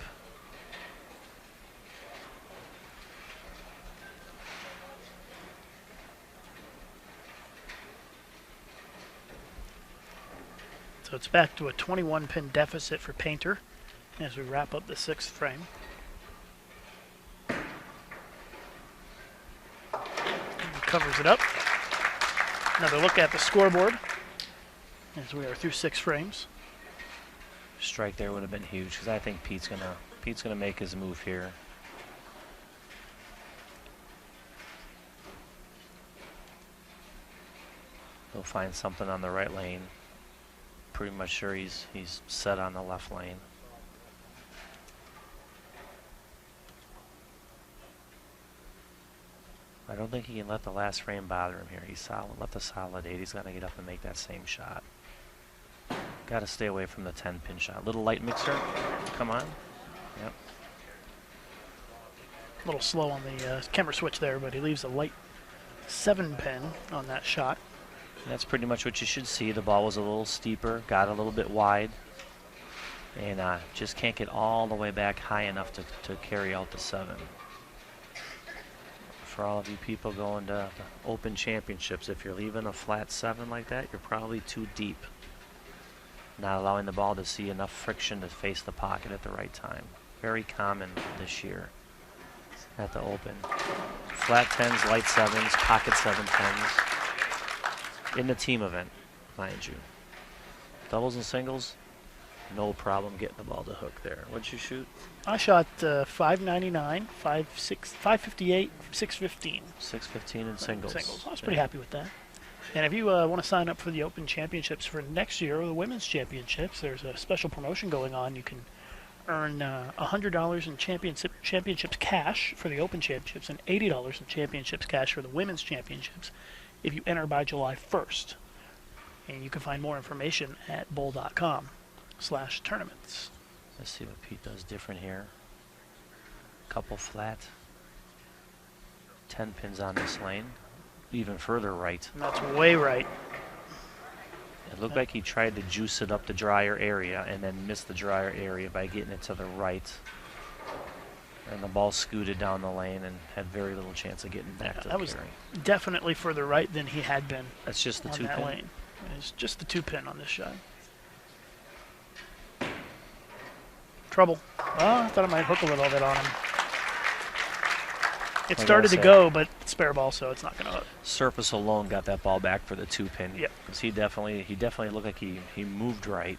So it's back to a 21-pin deficit for Painter as we wrap up the 6th frame. Covers it up. Another look at the scoreboard as we are through 6 frames. Strike there would have been huge, because I think Pete's gonna make his move here. He'll find something on the right lane. Pretty much sure he's set on the left lane. I don't think he can let the last frame bother him here. He's solid, left a solid 8. He's got to get up and make that same shot. Got to stay away from the 10-pin shot. Little light mixer. Come on. Yep. A little slow on the camera switch there, but he leaves a light 7-pin on that shot. That's pretty much what you should see. The ball was a little steeper, got a little bit wide, and just can't get all the way back high enough to carry out the 7. For all of you people going to the Open Championships, if you're leaving a flat 7 like that, you're probably too deep. Not allowing the ball to see enough friction to face the pocket at the right time. Very common this year at the Open. Flat 10s, light 7s, pocket 7-10s. In the team event, mind you. Doubles and singles, no problem getting the ball to hook there. What'd you shoot? I shot 599, 558, 615. 615 in singles. I was pretty happy with that. And if you want to sign up for the Open Championships for next year, or the Women's Championships, there's a special promotion going on. You can earn $100 in championships cash for the Open Championships and $80 in championships cash for the Women's Championships if you enter by July 1st. And you can find more information at bowl.com/tournaments. Let's see what Pete does different here. Couple flat. 10 pins on this lane. Even further right. And that's way right. It looked like he tried to juice it up the drier area and then missed the drier area by getting it to the right. And the ball scooted down the lane and had very little chance of getting back to the That was carry. definitely further right than he had been That's just the on two that pin. lane. It's just the 2-pin on this shot. Trouble. Oh, I thought I might hook a little bit on him. It started to go, but spare ball, so it's not going to hook. Surface alone got that ball back for the 2-pin. Yep. Because he definitely looked like he moved right.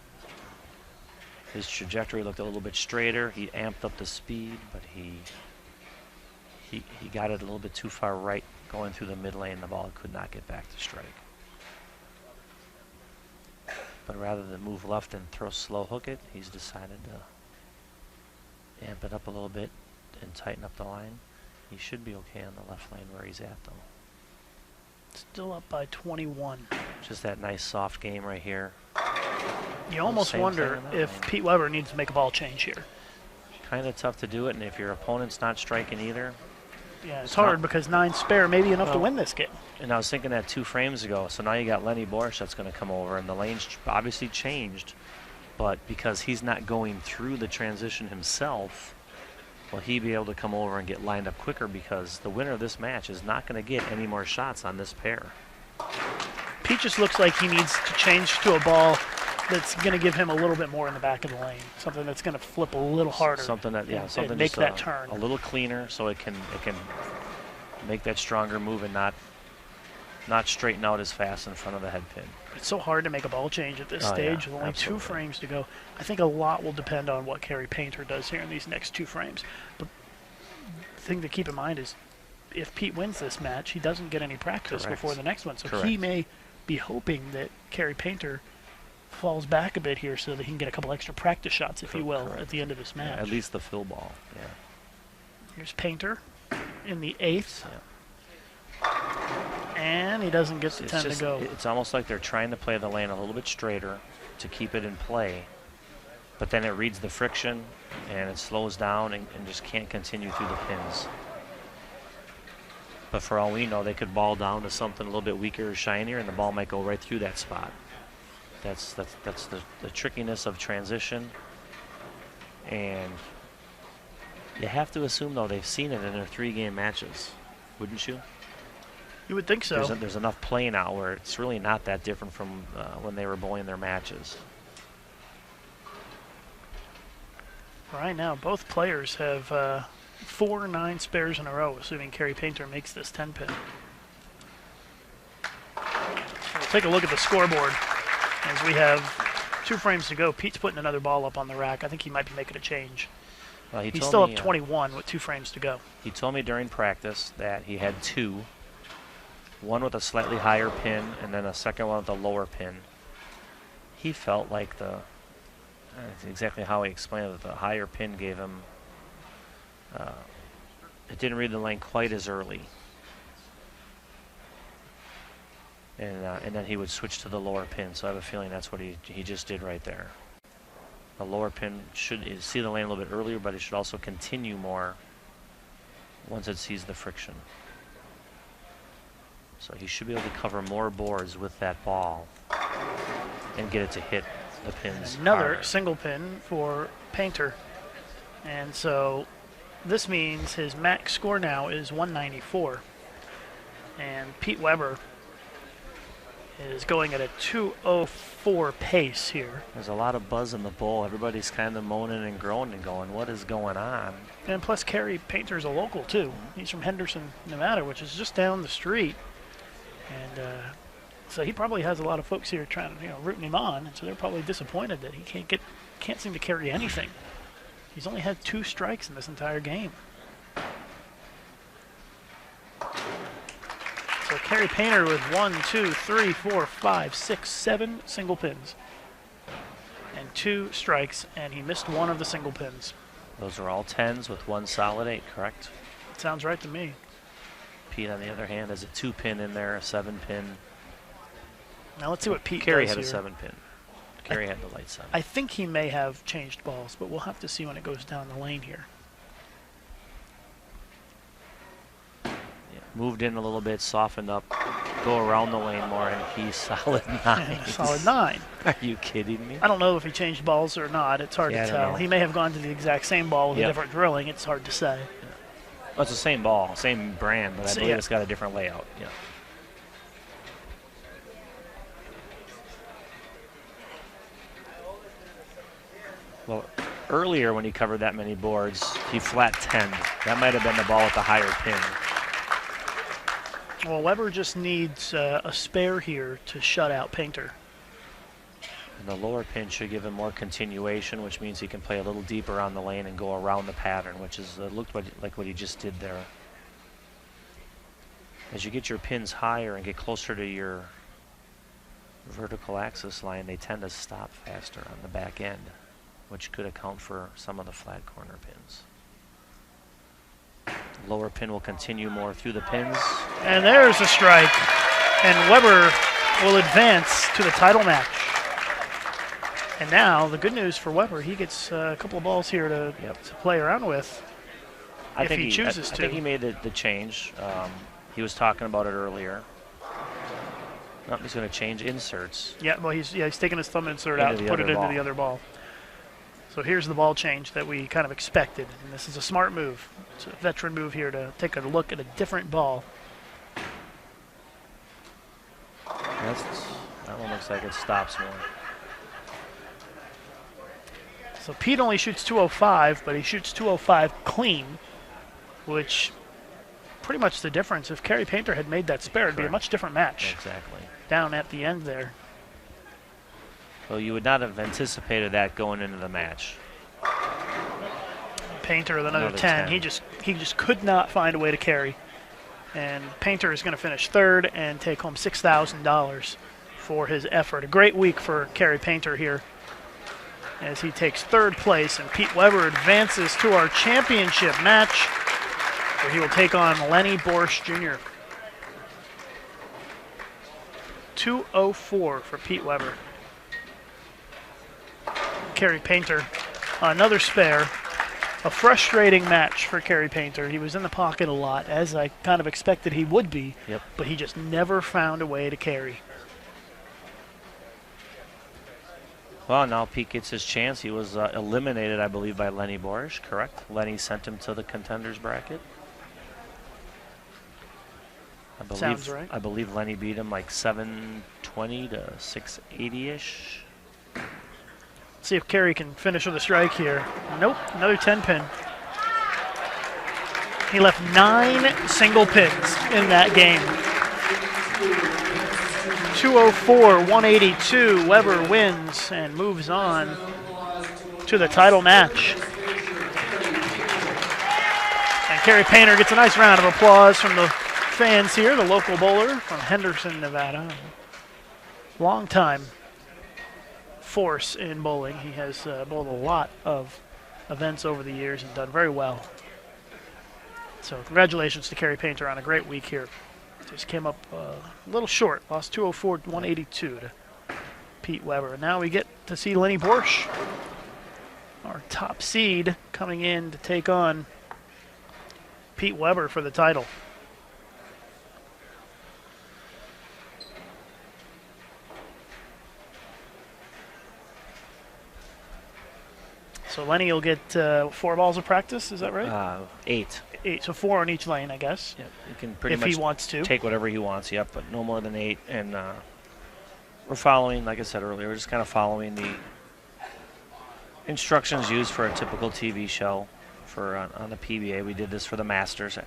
His trajectory looked a little bit straighter. He amped up the speed, but he got it a little bit too far right going through the mid lane. The ball could not get back to strike. But rather than move left and throw slow hook it, he's decided to amp it up a little bit and tighten up the line. He should be okay on the left lane where he's at, though. Still up by 21. Just that nice soft game right here. You almost Same wonder thing on that if lane. Pete Weber needs to make a ball change here. Kind of tough to do it, and if your opponent's not striking either. Yeah, it's hard because 9 spare may be enough to win this game. And I was thinking that 2 frames ago. So now you got Lennie Boresch that's going to come over, and the lane's obviously changed. But because he's not going through the transition himself, will he be able to come over and get lined up quicker? Because the winner of this match is not going to get any more shots on this pair. Pete just looks like he needs to change to a ball that's going to give him a little bit more in the back of the lane. Something that's going to flip a little harder. Something that, yeah, and something make just that turn. a little cleaner, so it can make that stronger move and not straighten out as fast in front of the head pin. It's so hard to make a ball change at this stage with only absolutely. 2 frames to go. I think a lot will depend on what Kerry Painter does here in these next 2 frames. But the thing to keep in mind is if Pete wins this match, he doesn't get any practice Correct. before the next one. So Correct. he may be hoping that Kerry Painter falls back a bit here so that he can get a couple extra practice shots, if you will, Correct. at the end of this match. Yeah, at least the fill ball. Yeah. Here's Painter in the 8th. Yeah. And he doesn't get the 10 to go. It's almost like they're trying to play the lane a little bit straighter to keep it in play, but then it reads the friction and it slows down and just can't continue through the pins. But for all we know, they could ball down to something a little bit weaker or shinier, and the ball might go right through that spot. That's the trickiness of transition. And you have to assume, though, they've seen it in their 3-game matches, wouldn't you? You would think so. There's enough play now where it's really not that different from when they were bowling their matches. Right now, both players have 4 9 spares in a row, assuming Kerry Painter makes this 10-pin. We'll take a look at the scoreboard as we have 2 frames to go. Pete's putting another ball up on the rack. I think he might be making a change. Well, He's still up 21 with 2 frames to go. He told me during practice that he had 2. One with a slightly higher pin and then a second one with a lower pin. He felt like that's exactly how he explained it, the higher pin gave him, it didn't read the lane quite as early. And then he would switch to the lower pin, so I have a feeling that's what he just did right there. The lower pin should see the lane a little bit earlier, but it should also continue more once it sees the friction. So he should be able to cover more boards with that ball and get it to hit the pins. Another harder. single pin for Painter. And so this means his max score now is 194. And Pete Weber is going at a 2:04 pace here. There's a lot of buzz in the bowl. Everybody's kind of moaning and groaning and going, what is going on? And plus Kerry Painter's a local too. He's from Henderson, Nevada, which is just down the street. And so he probably has a lot of folks here trying to, rooting him on. And so they're probably disappointed that he can't seem to carry anything. He's only had 2 strikes in this entire game. So Kerry Painter with 1, 2, 3, 4, 5, 6, 7 single pins. And 2 strikes, and he missed 1 of the single pins. Those are all 10s with 1 solid 8, correct? Sounds right to me. Pete, on the other hand, has a 2-pin in there, a 7-pin. Now let's see what Pete Kerry does had a here. 7-pin. Kerry had the light 7. I think he may have changed balls, but we'll have to see when it goes down the lane here. Yeah, moved in a little bit, softened up, go around the lane more, and he's solid 9. Solid 9. Are you kidding me? I don't know if he changed balls or not. It's hard to tell. He may have gone to the exact same ball with a different drilling. It's hard to say. Well, it's the same ball, same brand, but I believe it's got a different layout. Yeah. Well, earlier when he covered that many boards, he flat 10'd. That might have been the ball with the higher pin. Well, Webber just needs a spare here to shut out Painter. And the lower pin should give him more continuation, which means he can play a little deeper on the lane and go around the pattern, which is looked like what he just did there. As you get your pins higher and get closer to your vertical axis line, they tend to stop faster on the back end, which could account for some of the flat corner pins. The lower pin will continue more through the pins. And there's a strike. And Webber will advance to the title match. And now, the good news for Webber, he gets a couple of balls here to play around with if he chooses to. I think he made the change. He was talking about it earlier. No, he's going to change inserts. Yeah, well, he's taking his thumb insert out and put it into the other ball. So here's the ball change that we kind of expected. And this is a smart move. It's a veteran move here to take a look at a different ball. That one looks like it stops more. So Pete only shoots 205, but he shoots 205 clean, which pretty much the difference. If Kerry Painter had made that spare, it'd be a much different match. Exactly. Down at the end there. Well, you would not have anticipated that going into the match. Painter with another 10. He just could not find a way to carry. And Painter is going to finish third and take home $6,000 for his effort. A great week for Kerry Painter here as he takes third place, and Pete Webber advances to our championship match where he will take on Lennie Boresch Jr. 204 for Pete Webber. Kerry Painter, another spare. A frustrating match for Kerry Painter. He was in the pocket a lot, as I kind of expected he would be, but he just never found a way to carry. Well, now Pete gets his chance. He was eliminated, I believe, by Lennie Boresch, correct? Lennie sent him to the contenders bracket. Sounds right. I believe Lennie beat him like 720 to 680-ish. See if Kerry can finish with a strike here. Nope, another 10-pin. He left 9 single pins in that game. 204-182. Webber wins and moves on to the title match. And Kerry Painter gets a nice round of applause from the fans here, the local bowler from Henderson, Nevada. Long time force in bowling. He has bowled a lot of events over the years and done very well. So congratulations to Kerry Painter on a great week here. Just came up a little short, lost 204-182 to Pete Webber. Now we get to see Lennie Boresch, our top seed, coming in to take on Pete Webber for the title. So Lennie will get 4 balls of practice, is that right? 8. 8, so 4 on each lane, I guess. Yep, you can pretty if much he wants to take whatever he wants, but no more than 8. And we're following, like I said earlier, we're just kind of following the instructions used for a typical TV show for on the PBA. We did this for the Masters.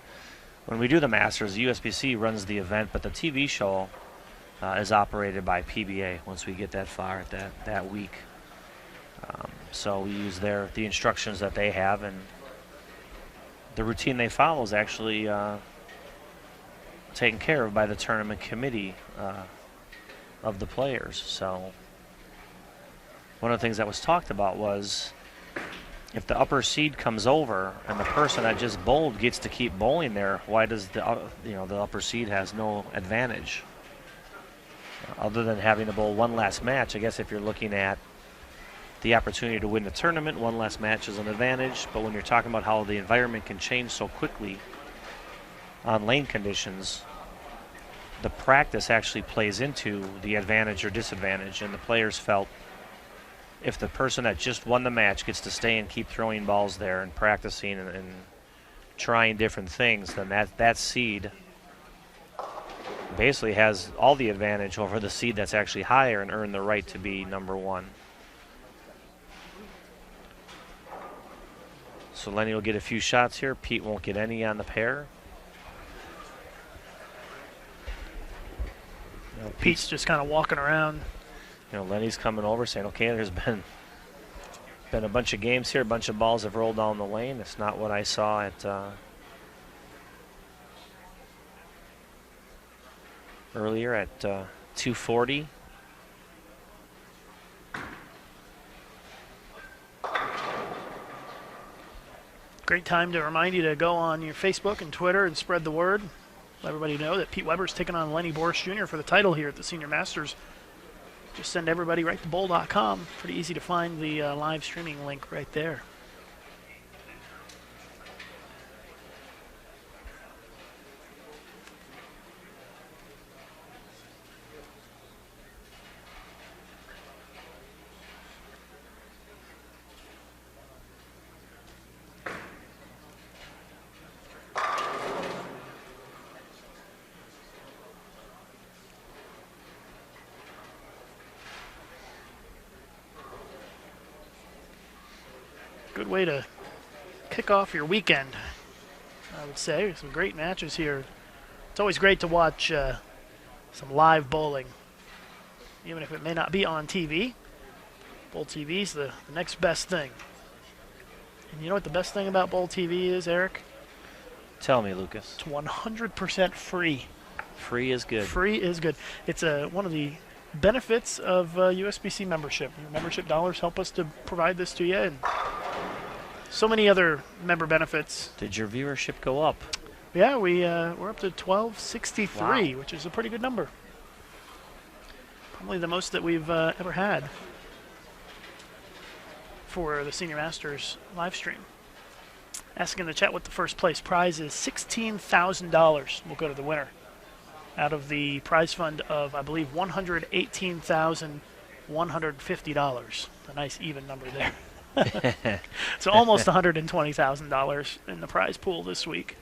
When we do the Masters, the USBC runs the event, but the TV show is operated by PBA once we get that far that week. So we use the instructions that they have, and the routine they follow is actually taken care of by the tournament committee of the players. So one of the things that was talked about was if the upper seed comes over and the person that just bowled gets to keep bowling there, why does the upper seed has no advantage other than having to bowl one last match? I guess if you're looking at the opportunity to win the tournament, one last match is an advantage. But when you're talking about how the environment can change so quickly on lane conditions, the practice actually plays into the advantage or disadvantage, and the players felt if the person that just won the match gets to stay and keep throwing balls there and practicing and trying different things, then that seed basically has all the advantage over the seed that's actually higher and earned the right to be number one. So Lennie will get a few shots here. Pete won't get any on the pair. Pete's just kind of walking around. Lennie's coming over saying, okay, there's been a bunch of games here, a bunch of balls have rolled down the lane. It's not what I saw at earlier at 240. Great time to remind you to go on your Facebook and Twitter and spread the word. Let everybody know that Pete Weber's taking on Lennie Boresch Jr. for the title here at the Senior Masters. Just send everybody right to bowl.com. Pretty easy to find the live streaming link right there. Good way to kick off your weekend, I would say. Some great matches here. It's always great to watch some live bowling, even if it may not be on TV. Bowl TV is the next best thing. And you know what the best thing about Bowl TV is, Eric? Tell me, Lucas. It's 100% free. Free is good. Free is good. It's one of the benefits of USBC membership. Your membership dollars help us to provide this to you, and so many other member benefits. Did your viewership go up? Yeah, we're up to 1263, wow, which is a pretty good number. Probably the most that we've ever had for the Senior Masters live stream. Asking in the chat what the first place prize is. $16,000 will go to the winner out of the prize fund of, I believe, $118,150. A nice even number there. So almost $120,000 in the prize pool this week.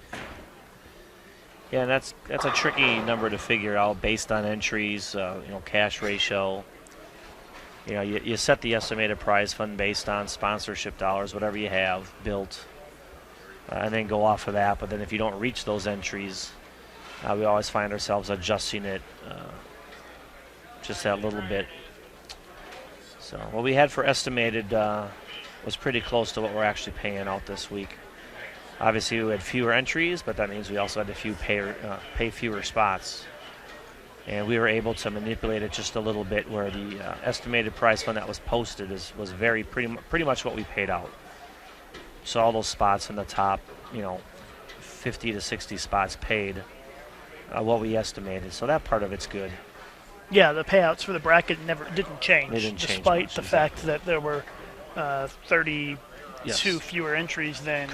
Yeah, and that's a tricky number to figure out based on entries, cash ratio. You set the estimated prize fund based on sponsorship dollars, whatever you have built, and then go off of that. But then if you don't reach those entries, we always find ourselves adjusting it just that little bit. So what we had for estimated was pretty close to what we're actually paying out this week. Obviously, we had fewer entries, but that means we also had to pay fewer spots. And we were able to manipulate it just a little bit, where the estimated prize fund that was posted was pretty much what we paid out. So all those spots in the top, 50 to 60 spots paid what we estimated. So that part of it's good. Yeah, the payouts for the bracket didn't change, despite the fact that there were 32 yes, fewer entries than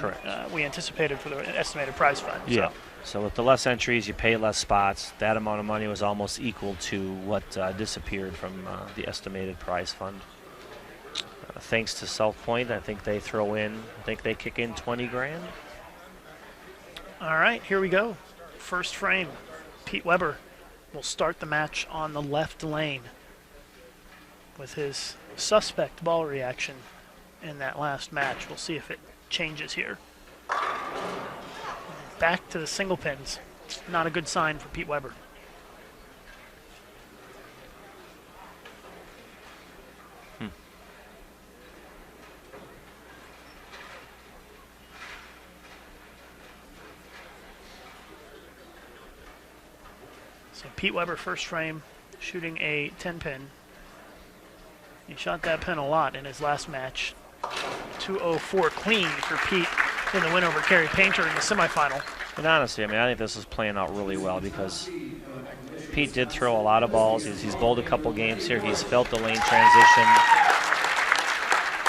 we anticipated for the estimated prize fund. Yeah. So with the less entries, you pay less spots. That amount of money was almost equal to what disappeared from the estimated prize fund. Thanks to South Point, I think they kick in 20 grand. All right, here we go. First frame. Pete Weber will start the match on the left lane with his suspect ball reaction in that last match. We'll see if it changes here. Back to the single pins. Not a good sign for Pete Weber. So Pete Weber, first frame, shooting a 10-pin. He shot that pin a lot in his last match. 204 clean for Pete in the win over Kerry Painter in the semifinal. And honestly, I think this is playing out really well, because Pete did throw a lot of balls. He's bowled a couple games here. He's felt the lane transition.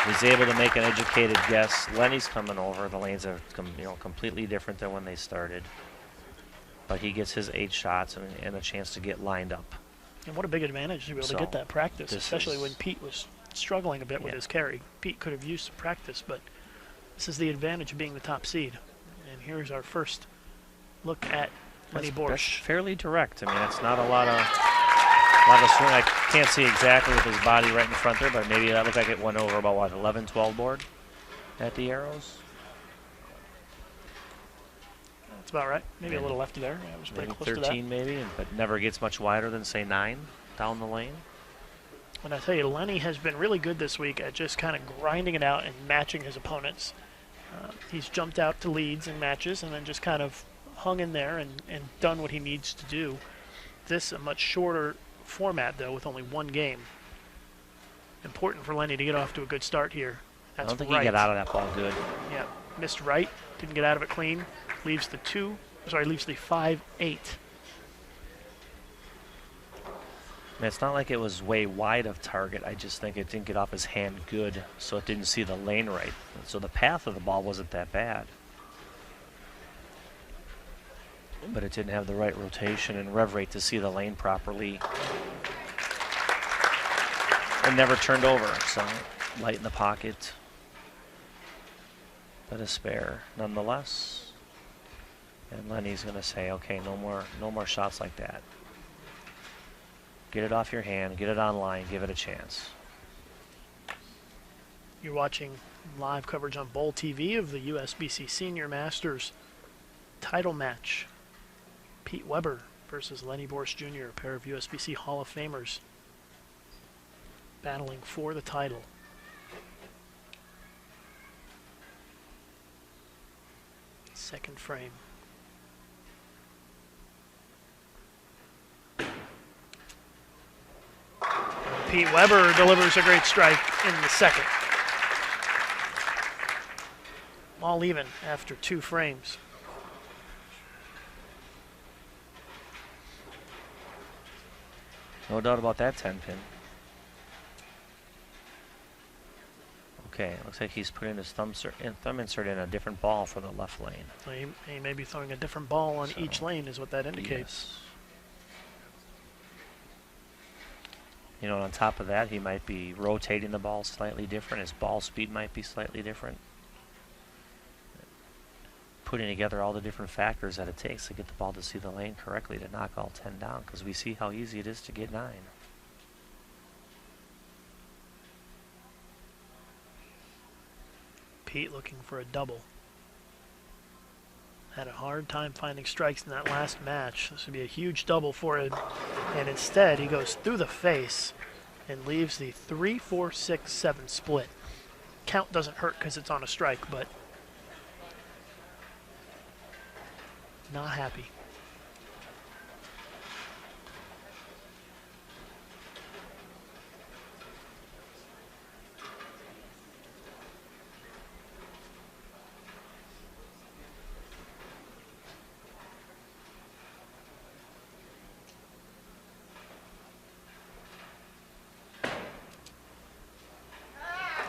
He's able to make an educated guess. Lennie's coming over. The lanes are completely different than when they started. but he gets his 8 shots and a chance to get lined up. And what a big advantage to be able to get that practice, especially when Pete was struggling a bit with his carry. Pete could have used some practice, but this is the advantage of being the top seed. And here's our first look at Lennie Boresch. That's fairly direct. I mean, it's not a lot of swing. I can't see exactly with his body right in front there, but maybe that looked like it went over about, what, 11, 12 board at the arrows? That's about right. Maybe a little left there. Yeah, it was pretty close 13 to that. maybe, but never gets much wider than, say, 9 down the lane. And I tell you, Lennie has been really good this week at just kind of grinding it out and matching his opponents. He's jumped out to leads in matches and then just kind of hung in there and done what he needs to do. This a much shorter format, though, with only 1 game. Important for Lennie to get off to a good start here. That's I don't think right. he got out of that ball good. Yeah, missed right, didn't get out of it clean. Leaves the 5-8. I mean, it's not like it was way wide of target. I just think it didn't get off his hand good, so it didn't see the lane right. So the path of the ball wasn't that bad. But it didn't have the right rotation and rev rate to see the lane properly. And never turned over, so light in the pocket. But a spare nonetheless. And Lennie's gonna say, okay, no more shots like that. Get it off your hand, get it online, give it a chance. You're watching live coverage on Bowl TV of the USBC Senior Masters title match. Pete Weber versus Lennie Boresch Jr., a pair of USBC Hall of Famers battling for the title. Second frame. Pete Weber delivers a great strike in the second. All even after 2 frames. No doubt about that 10-pin. Okay, looks like he's putting his thumb insert in a different ball for the left lane. So he may be throwing a different ball on each lane is what that indicates. Yes. You know, and on top of that, he might be rotating the ball slightly different. His ball speed might be slightly different. Putting together all the different factors that it takes to get the ball to see the lane correctly to knock all 10 down, because we see how easy it is to get 9. Pete looking for a double. Had a hard time finding strikes in that last match. This would be a huge double for him. And instead, he goes through the face and leaves the 3-4-6-7 split. Count doesn't hurt because it's on a strike, but not happy.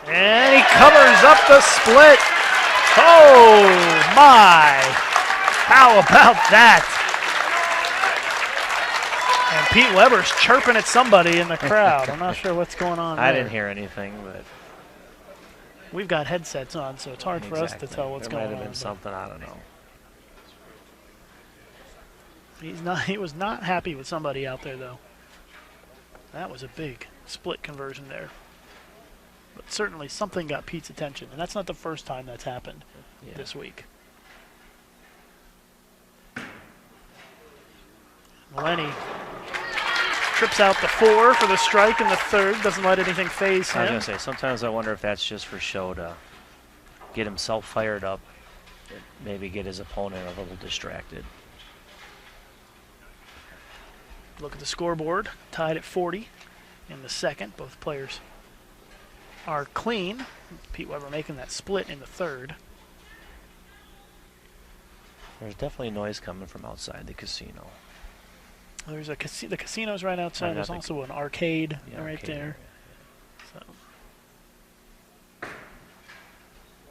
And he covers up the split. Oh my! How about that? And Pete Weber's chirping at somebody in the crowd. I'm not sure what's going on I there. didn't hear anything, but We've got headsets on, so it's hard for us to tell what's going on. There might have been something, I don't know. He was not happy with somebody out there, though. That was a big split conversion there. But certainly something got Pete's attention, and that's not the first time that's happened this week. Lennie trips out the 4 for the strike in the third, doesn't let anything phase him. I was going to say, sometimes I wonder if that's just for show to get himself fired up, maybe get his opponent a little distracted. Look at the scoreboard, tied at 40 in the second. Both players are clean. Pete Weber making that split in the third. There's definitely noise coming from outside the casino. There's the casino's right outside. There's also an arcade right there. So.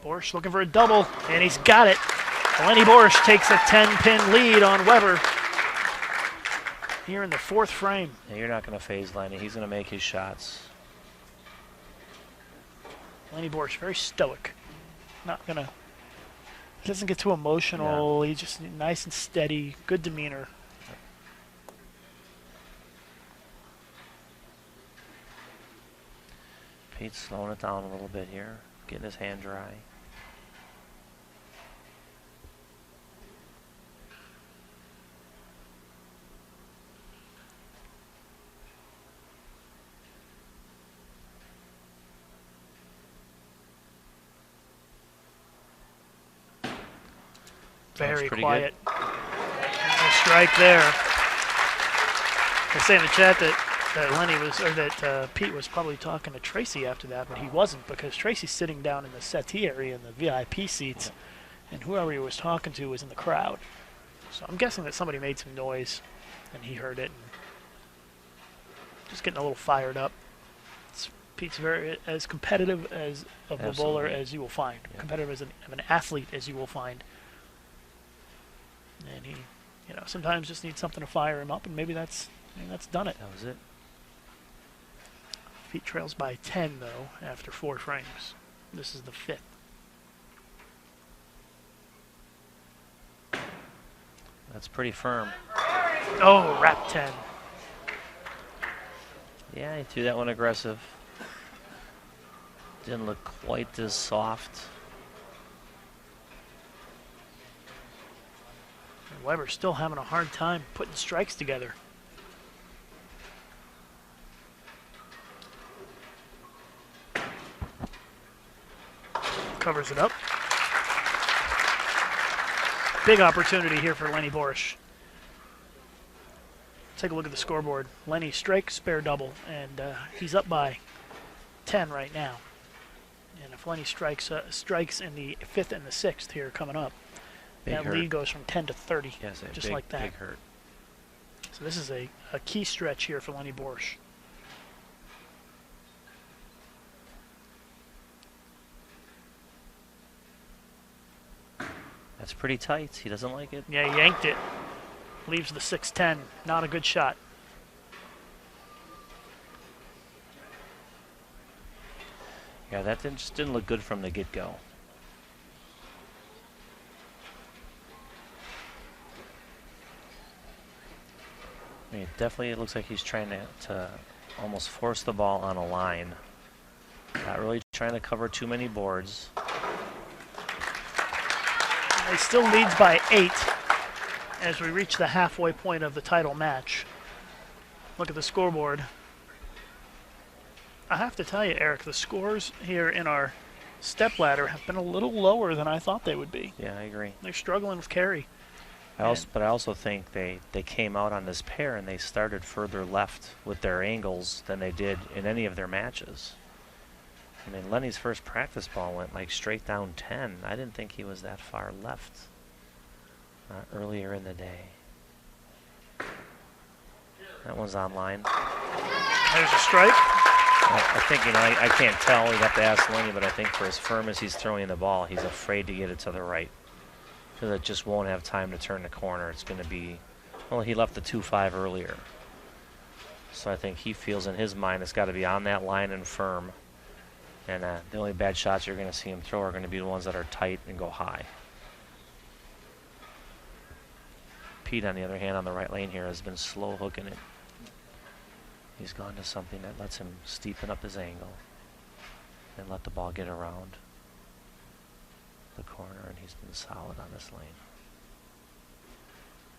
Boresch looking for a double, and he's got it. Lennie Boresch takes a 10-pin lead on Weber. here in the 4th frame. Yeah, you're not going to phase Lennie. He's going to make his shots. Lennie Boresch, very stoic. Not gonna. He doesn't get too emotional. No. He's just nice and steady. Good demeanor. Pete's slowing it down a little bit here, getting his hand dry. Very pretty quiet. A strike there. They say in the chat that Lennie was, or that Pete was probably talking to Tracy after that, but he wasn't, because Tracy's sitting down in the settee area in the VIP seats, and whoever he was talking to was in the crowd. So I'm guessing that somebody made some noise, and he heard it, and just getting a little fired up. Pete's very as competitive as of a bowler as you will find, competitive as an athlete as you will find. And he, you know, sometimes just needs something to fire him up, and maybe that's done it. That was it. Pete trails by 10 though after 4 frames. This is the 5th. That's pretty firm. Oh, wrap 10. Yeah, he threw that one aggressive. Didn't look quite as soft. And Webber's still having a hard time putting strikes together. Covers it up. Big opportunity here for Lennie Boresch. Take a look at the scoreboard. Lennie strike, spare double, and he's up by 10 right now. And if Lennie strikes in the 5th and the 6th here coming up, that lead goes from 10 to 30, yes, just like that. Big hurt. So this is a key stretch here for Lennie Boresch. That's pretty tight. He doesn't like it. Yeah, he yanked it. Leaves the 6-10. Not a good shot. Yeah, that just didn't look good from the get-go. I mean, definitely it looks like he's trying to almost force the ball on a line. Not really trying to cover too many boards. He still leads by 8 as we reach the halfway point of the title match. Look at the scoreboard. I have to tell you, Eric, the scores here in our stepladder have been a little lower than I thought they would be. Yeah, I agree. They're struggling with Kerry. But I also think they came out on this pair and they started further left with their angles than they did in any of their matches. I mean, Lennie's first practice ball went like straight down 10. I didn't think he was that far left earlier in the day. That one's online. There's a strike. I think, you know, I can't tell. We'd have to ask Lennie, but I think for as firm as he's throwing the ball, he's afraid to get it to the right. Because it just won't have time to turn the corner. It's going to be, well, he left the 2-5 earlier. So I think he feels in his mind it's got to be on that line and firm. And the only bad shots you're going to see him throw are going to be the ones that are tight and go high. Pete, on the other hand, on the right lane here, has been slow hooking it. He's gone to something that lets him steepen up his angle and let the ball get around the corner, and he's been solid on this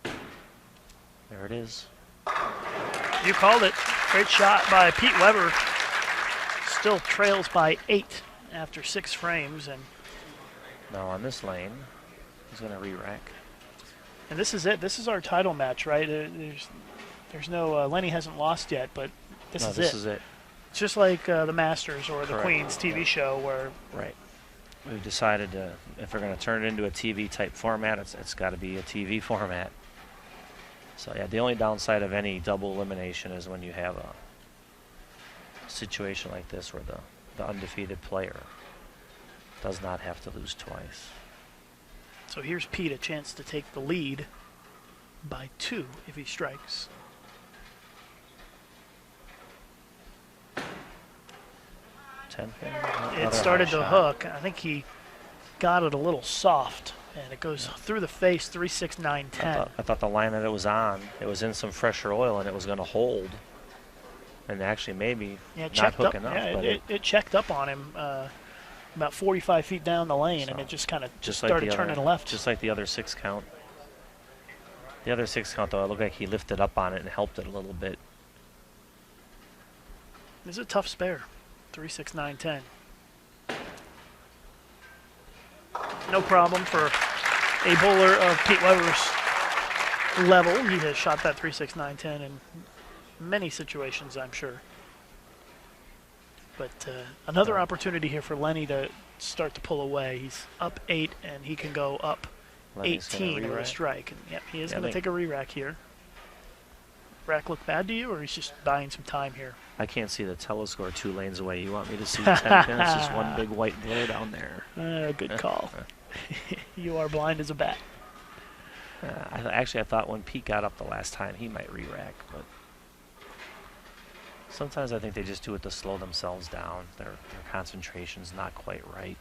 lane. There it is. You called it. Great shot by Pete Webber. Still trails by 8 after 6 frames, and now on this lane, he's going to re-rack. And this is it. This is our title match, right? There's no Lennie hasn't lost yet, but this is it. It's just like the Masters or the Queen's TV show, where we've decided if we're going to turn it into a TV type format, it's got to be a TV format. So yeah, the only downside of any double elimination is when you have a situation like this where the undefeated player does not have to lose twice. So here's Pete, a chance to take the lead by 2 if he strikes. 10 pin. It started to hook. I think he got it a little soft, and it goes through the face, 3, 6, 9, 10. I thought the line that it was on, it was in some fresher oil and it was going to hold. And actually maybe not hook enough. Yeah, it checked up on him about 45 feet down the lane, and it just kind of started turning left. Just like the other 6 count. The other 6 count, though, it looked like he lifted up on it and helped it a little bit. This is a tough spare. 3, 6, 9, 10. No problem for a bowler of Pete Weber's level. He has shot that 3, 6, 9, 10 in many situations, I'm sure. But another opportunity here for Lennie to start to pull away. He's up 8, and he can go up Lennie's 18 with a strike. And yep, he is going to take a re-rack here. Rack look bad to you, or he's just buying some time here? I can't see the telescore 2 lanes away. You want me to see 10 pin? It's just one big white blur down there. Good call. You are blind as a bat. I thought when Pete got up the last time, he might re-rack, but sometimes I think they just do it to slow themselves down. Their concentration's not quite right.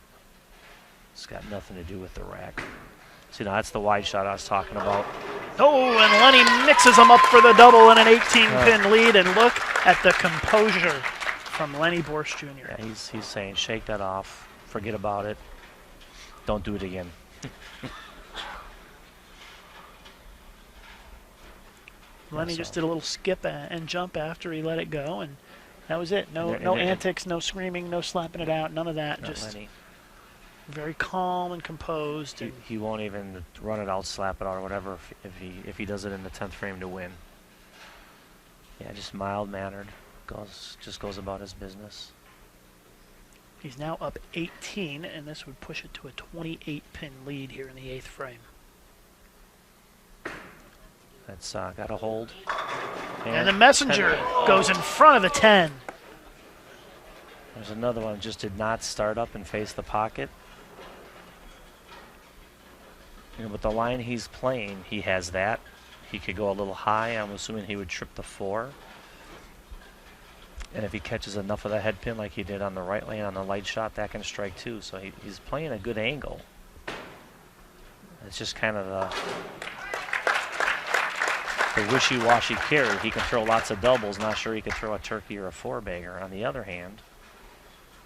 It's got nothing to do with the rack. See, now that's the wide shot I was talking about. Oh, and Lennie mixes them up for the double in an 18-pin lead, and look at the composure from Lennie Boresch Jr. Yeah, he's saying, shake that off, forget about it, don't do it again. Lennie just did a little skip and jump after he let it go, and that was it. No antics, no screaming, no slapping it out, none of that. Just Lennie. Very calm and composed. He won't even run it out, slap it out, or whatever if he does it in the 10th frame to win. Yeah, just mild-mannered. Just goes about his business. He's now up 18, and this would push it to a 28-pin lead here in the 8th frame. That's got a hold. And the messenger goes in front of the 10. There's another one just did not start up and face the pocket. You know, but the line he's playing, he has that. He could go a little high. I'm assuming he would trip the 4. And if he catches enough of the head pin like he did on the right lane on the light shot, that can strike too. So he's playing a good angle. It's just kind of the wishy-washy carry. He can throw lots of doubles. Not sure he could throw a turkey or a 4-bagger. On the other hand,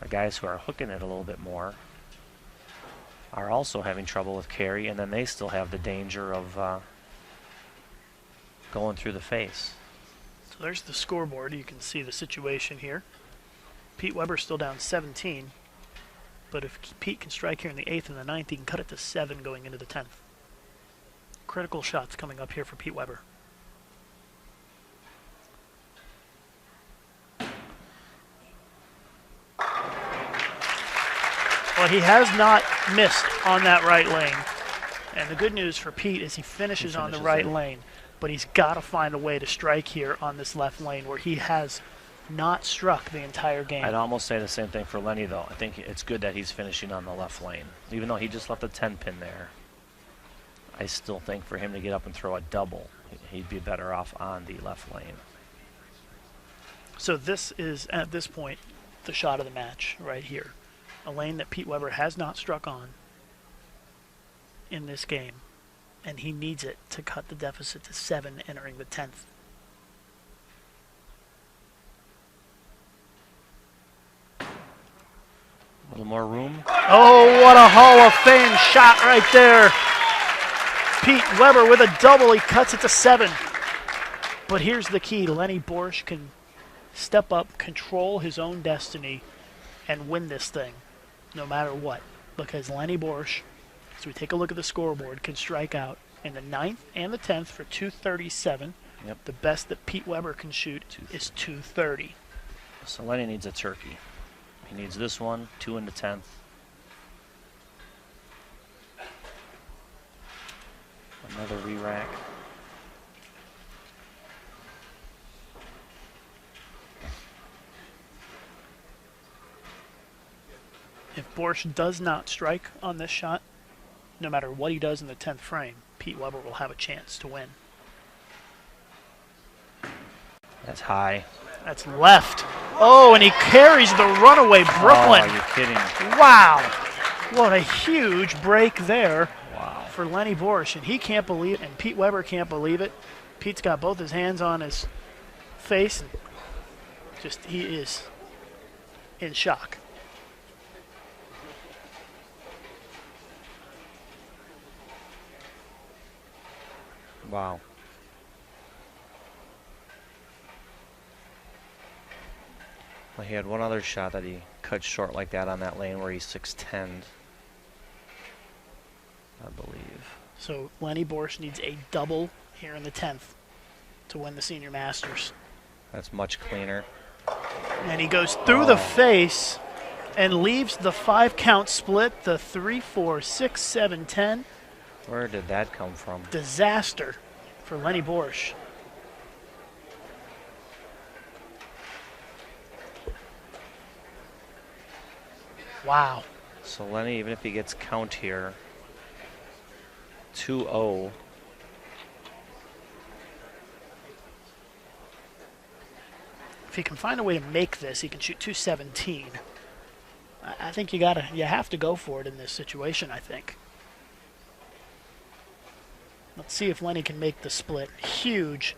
the guys who are hooking it a little bit more are also having trouble with carry, and then they still have the danger of going through the face. So there's the scoreboard. You can see the situation here. Pete Weber still down 17, but if Pete can strike here in the 8th and the 9th, he can cut it to 7 going into the 10th. Critical shots coming up here for Pete Weber. Well, he has not missed on that right lane. And the good news for Pete is he finishes on the right lane. But he's got to find a way to strike here on this left lane where he has not struck the entire game. I'd almost say the same thing for Lennie, though. I think it's good that he's finishing on the left lane. Even though he just left a 10-pin there, I still think for him to get up and throw a double, he'd be better off on the left lane. So this is, at this point, the shot of the match right here. A lane that Pete Weber has not struck on in this game, and he needs it to cut the deficit to 7 entering the 10th. A little more room. Oh, what a Hall of Fame shot right there. Pete Weber with a double. He cuts it to 7. But here's the key. Lennie Boresch can step up, control his own destiny, and win this thing no matter what. Because Lennie Boresch, as we take a look at the scoreboard, can strike out in the 9th and the 10th for 237. Yep. The best that Pete Weber can shoot is 230. So Lennie needs a turkey. He needs this one, 2 in the 10th. Another re-rack. If Boresch does not strike on this shot, no matter what he does in the 10th frame, Pete Weber will have a chance to win. That's high. That's left. Oh, and he carries the runaway Brooklyn. Oh, are you kidding? Wow. What a huge break there. Wow. For Lennie Boresch, and he can't believe it, and Pete Weber can't believe it. Pete's got both his hands on his face, and just he is in shock. Wow. Well, he had one other shot that he cut short like that on that lane where he's 6'10", I believe. So Lennie Boresch needs a double here in the 10th to win the Senior Masters. That's much cleaner. And he goes through the face and leaves the 5-count split, the 3, 4, 6, 7, 10. Where did that come from? Disaster for Lennie Boresch. Wow. So Lennie, even if he gets count here, 2-0. If he can find a way to make this, he can shoot 217. I think you have to go for it in this situation, I think. Let's see if Lennie can make the split. Huge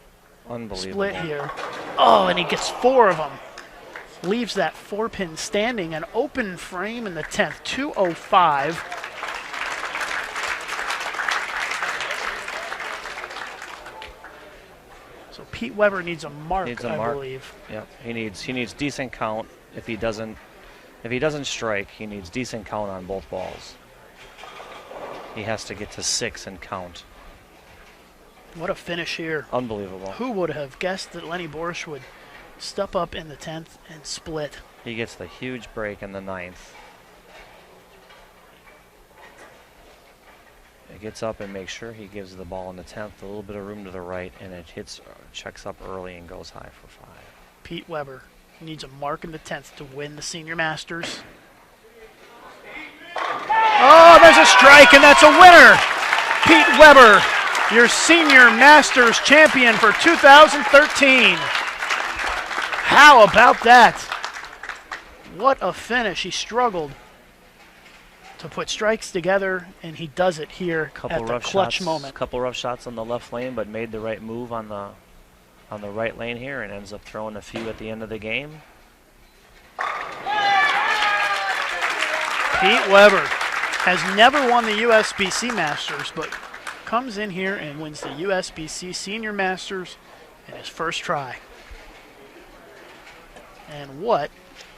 split here. Oh, and he gets 4 of them. Leaves that 4-pin standing, an open frame in the 10th, 205. So Pete Weber needs a mark, I believe. Yep, he needs decent count. If he doesn't strike, he needs decent count on both balls. He has to get to 6 and count. What a finish here. Unbelievable. Who would have guessed that Lennie Boresch would step up in the 10th and split? He gets the huge break in the 9th. He gets up and makes sure he gives the ball in the 10th a little bit of room to the right, and it checks up early and goes high for 5. Pete Weber needs a mark in the 10th to win the Senior Masters. Oh, there's a strike, and that's a winner. Pete Weber, your Senior Masters champion for 2013. How about that? What a finish. He struggled to put strikes together, and he does it here at the clutch moment. Couple rough shots on the left lane, but made the right move on the right lane here, and ends up throwing a few at the end of the game. Pete Weber has never won the USBC Masters, but comes in here and wins the USBC Senior Masters in his first try. And what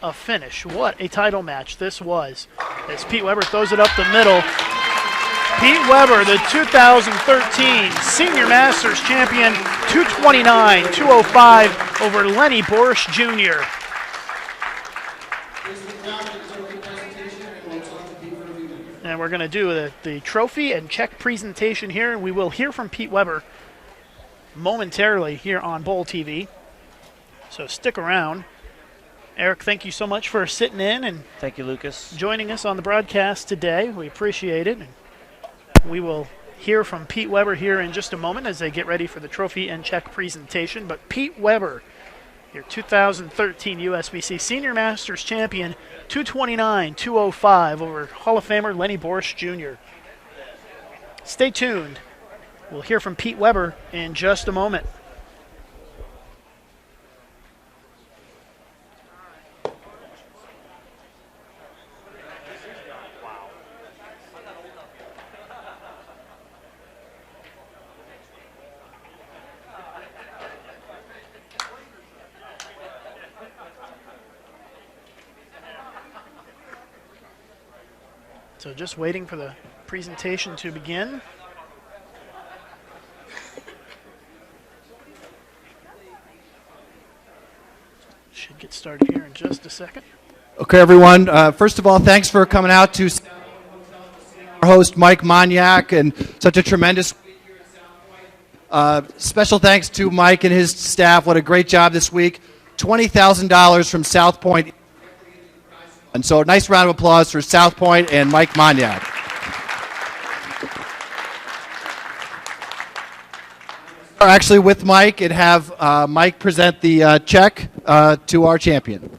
a finish. What a title match this was. As Pete Weber throws it up the middle. Pete Weber, the 2013 Senior Masters champion, 229-205 over Lennie Boresch Jr. And we're going to do the trophy and check presentation here, and we will hear from Pete Weber momentarily here on Bowl TV. So stick around. Eric, thank you so much for sitting in and thank you, Lucas, joining us on the broadcast today. We appreciate it. And we will hear from Pete Weber here in just a moment as they get ready for the trophy and check presentation. But Pete Weber, your 2013 USBC Senior Masters champion, 229-205 over Hall of Famer Lennie Boresch Jr. Stay tuned. We'll hear from Pete Weber in just a moment. So just waiting for the presentation to begin. Should get started here in just a second. Okay, everyone. First of all, thanks for coming out to our host, Mike Monyak, and such a tremendous special thanks to Mike and his staff. What a great job this week. $20,000 from South Point. And so a nice round of applause for South Point and Mike Monyak. are actually with Mike and have Mike present the check to our champion.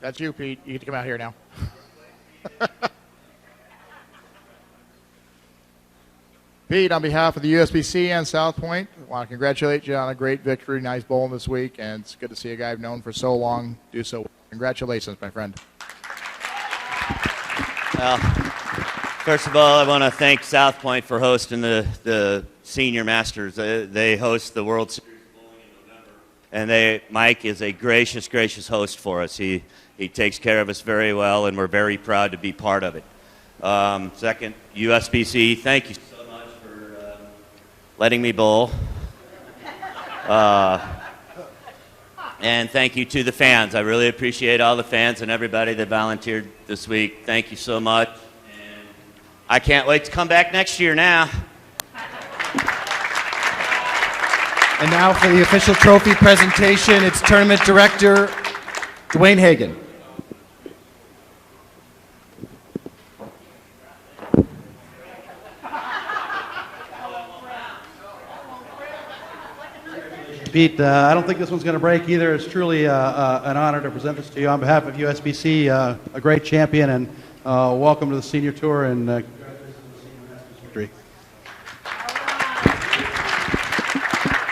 That's you, Pete. You get to come out here now. Pete, on behalf of the USBC and South Point, I want to congratulate you on a great victory. Nice bowling this week, and it's good to see a guy I've known for so long do so well. Congratulations, my friend. Well, first of all, I want to thank South Point for hosting the Senior Masters. They host the World Series of Bowling in November, and Mike is a gracious, gracious host for us. He takes care of us very well, and we're very proud to be part of it. Second, USBC, thank you so much for letting me bowl. And thank you to the fans. I really appreciate all the fans and everybody that volunteered this week. Thank you so much. And I can't wait to come back next year now. And now for the official trophy presentation, it's Tournament Director Dwayne Hagan. Pete, I don't think this one's going to break either. It's truly an honor to present this to you on behalf of USBC, a great champion, and welcome to the Senior Tour, and congratulations on the Senior Masters victory.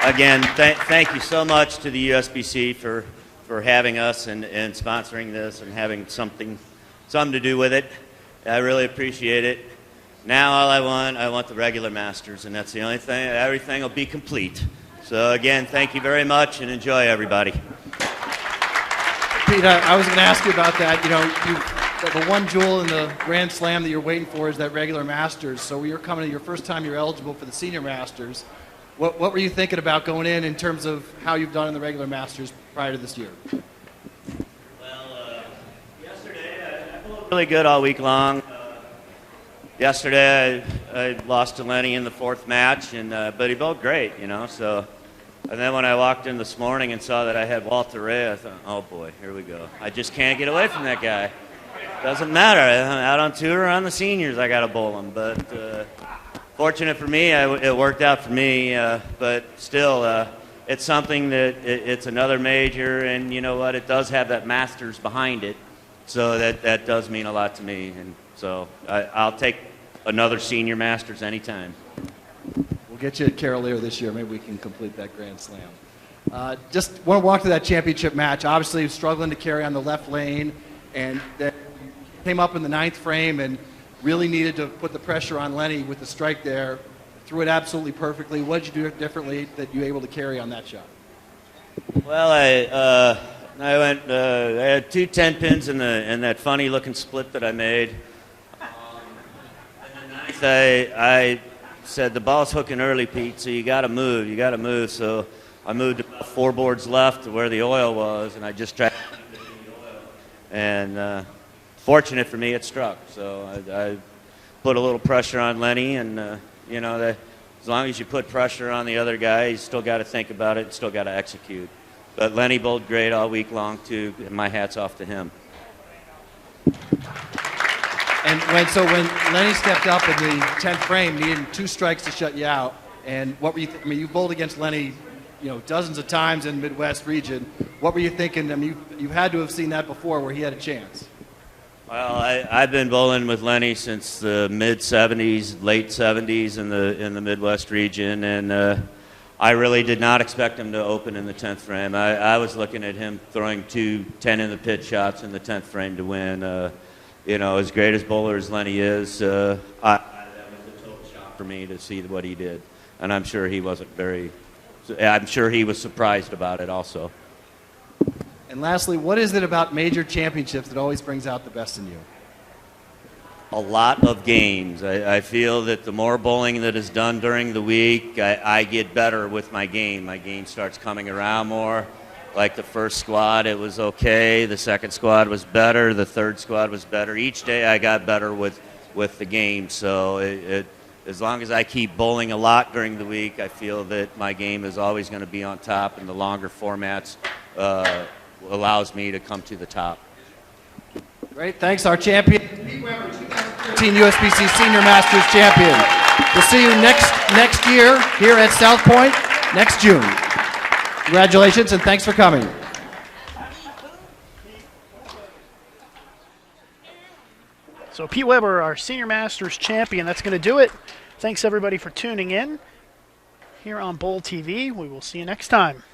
Again, thank you so much to the USBC for having us and sponsoring this and having something to do with it. I really appreciate it. Now all I want the regular Masters, and that's the only thing. Everything will be complete. So again, thank you very much, and enjoy, everybody. Pete, I was going to ask you about that. You know, the one jewel in the Grand Slam that you're waiting for is that regular Masters. So you're coming to your first time you're eligible for the Senior Masters. What were you thinking about going in terms of how you've done in the regular Masters prior to this year? Well, yesterday I felt really good all week long. Yesterday I lost to Lennie in the fourth match, but he bowled great, you know. So, and then when I walked in this morning and saw that I had Walter Ray, I thought, oh boy, here we go. I just can't get away from that guy. Doesn't matter. I'm out on tour or on the seniors, I got to bowl him. But fortunate for me, it worked out for me. But still, it's something that it's another major, and you know what? It does have that Masters behind it, so that does mean a lot to me. And so I'll take another Senior Masters anytime. We'll get you at Carolier this year. Maybe we can complete that Grand Slam. Just want to walk through that championship match. Obviously, struggling to carry on the left lane, and then came up in the ninth frame and really needed to put the pressure on Lennie with the strike there. Threw it absolutely perfectly. What did you do differently that you were able to carry on that shot? Well, I had two 10 pins in that funny looking split that I made. In the ninth, I said the ball's hooking early, Pete, so you got to move. So I moved 4 boards left to where the oil was, and I just tried to keep it in the oil. And fortunate for me, it struck. So I put a little pressure on Lennie, and you know, as long as you put pressure on the other guy, you still got to think about it, still got to execute. But Lennie bowled great all week long too, and my hat's off to him. And when Lennie stepped up in the 10th frame, needing 2 strikes to shut you out, and what were you? I mean, you bowled against Lennie, you know, dozens of times in the Midwest region. What were you thinking? I mean, you had to have seen that before, where he had a chance. Well, I've been bowling with Lennie since the mid-'70s, late '70s in the Midwest region, and I really did not expect him to open in the 10th frame. I was looking at him throwing 2 10-in-the-pit shots in the 10th frame to win. You know, as great as bowler as Lennie is, that was a total shock for me to see what he did. And I'm sure he was surprised about it also. And lastly, what is it about major championships that always brings out the best in you? A lot of games. I feel that the more bowling that is done during the week, I get better with my game. My game starts coming around more. Like the first squad, it was okay. The second squad was better. The third squad was better. Each day I got better with the game. So as long as I keep bowling a lot during the week, I feel that my game is always going to be on top, and the longer formats allows me to come to the top. Great. Thanks, our champion, Wayne Webb, 2013 USBC Senior Masters champion. We'll see you next year here at South Point next June. Congratulations and thanks for coming. So Pete Weber, our Senior Masters champion. That's going to do it. Thanks everybody for tuning in here on Bowl TV. We will see you next time.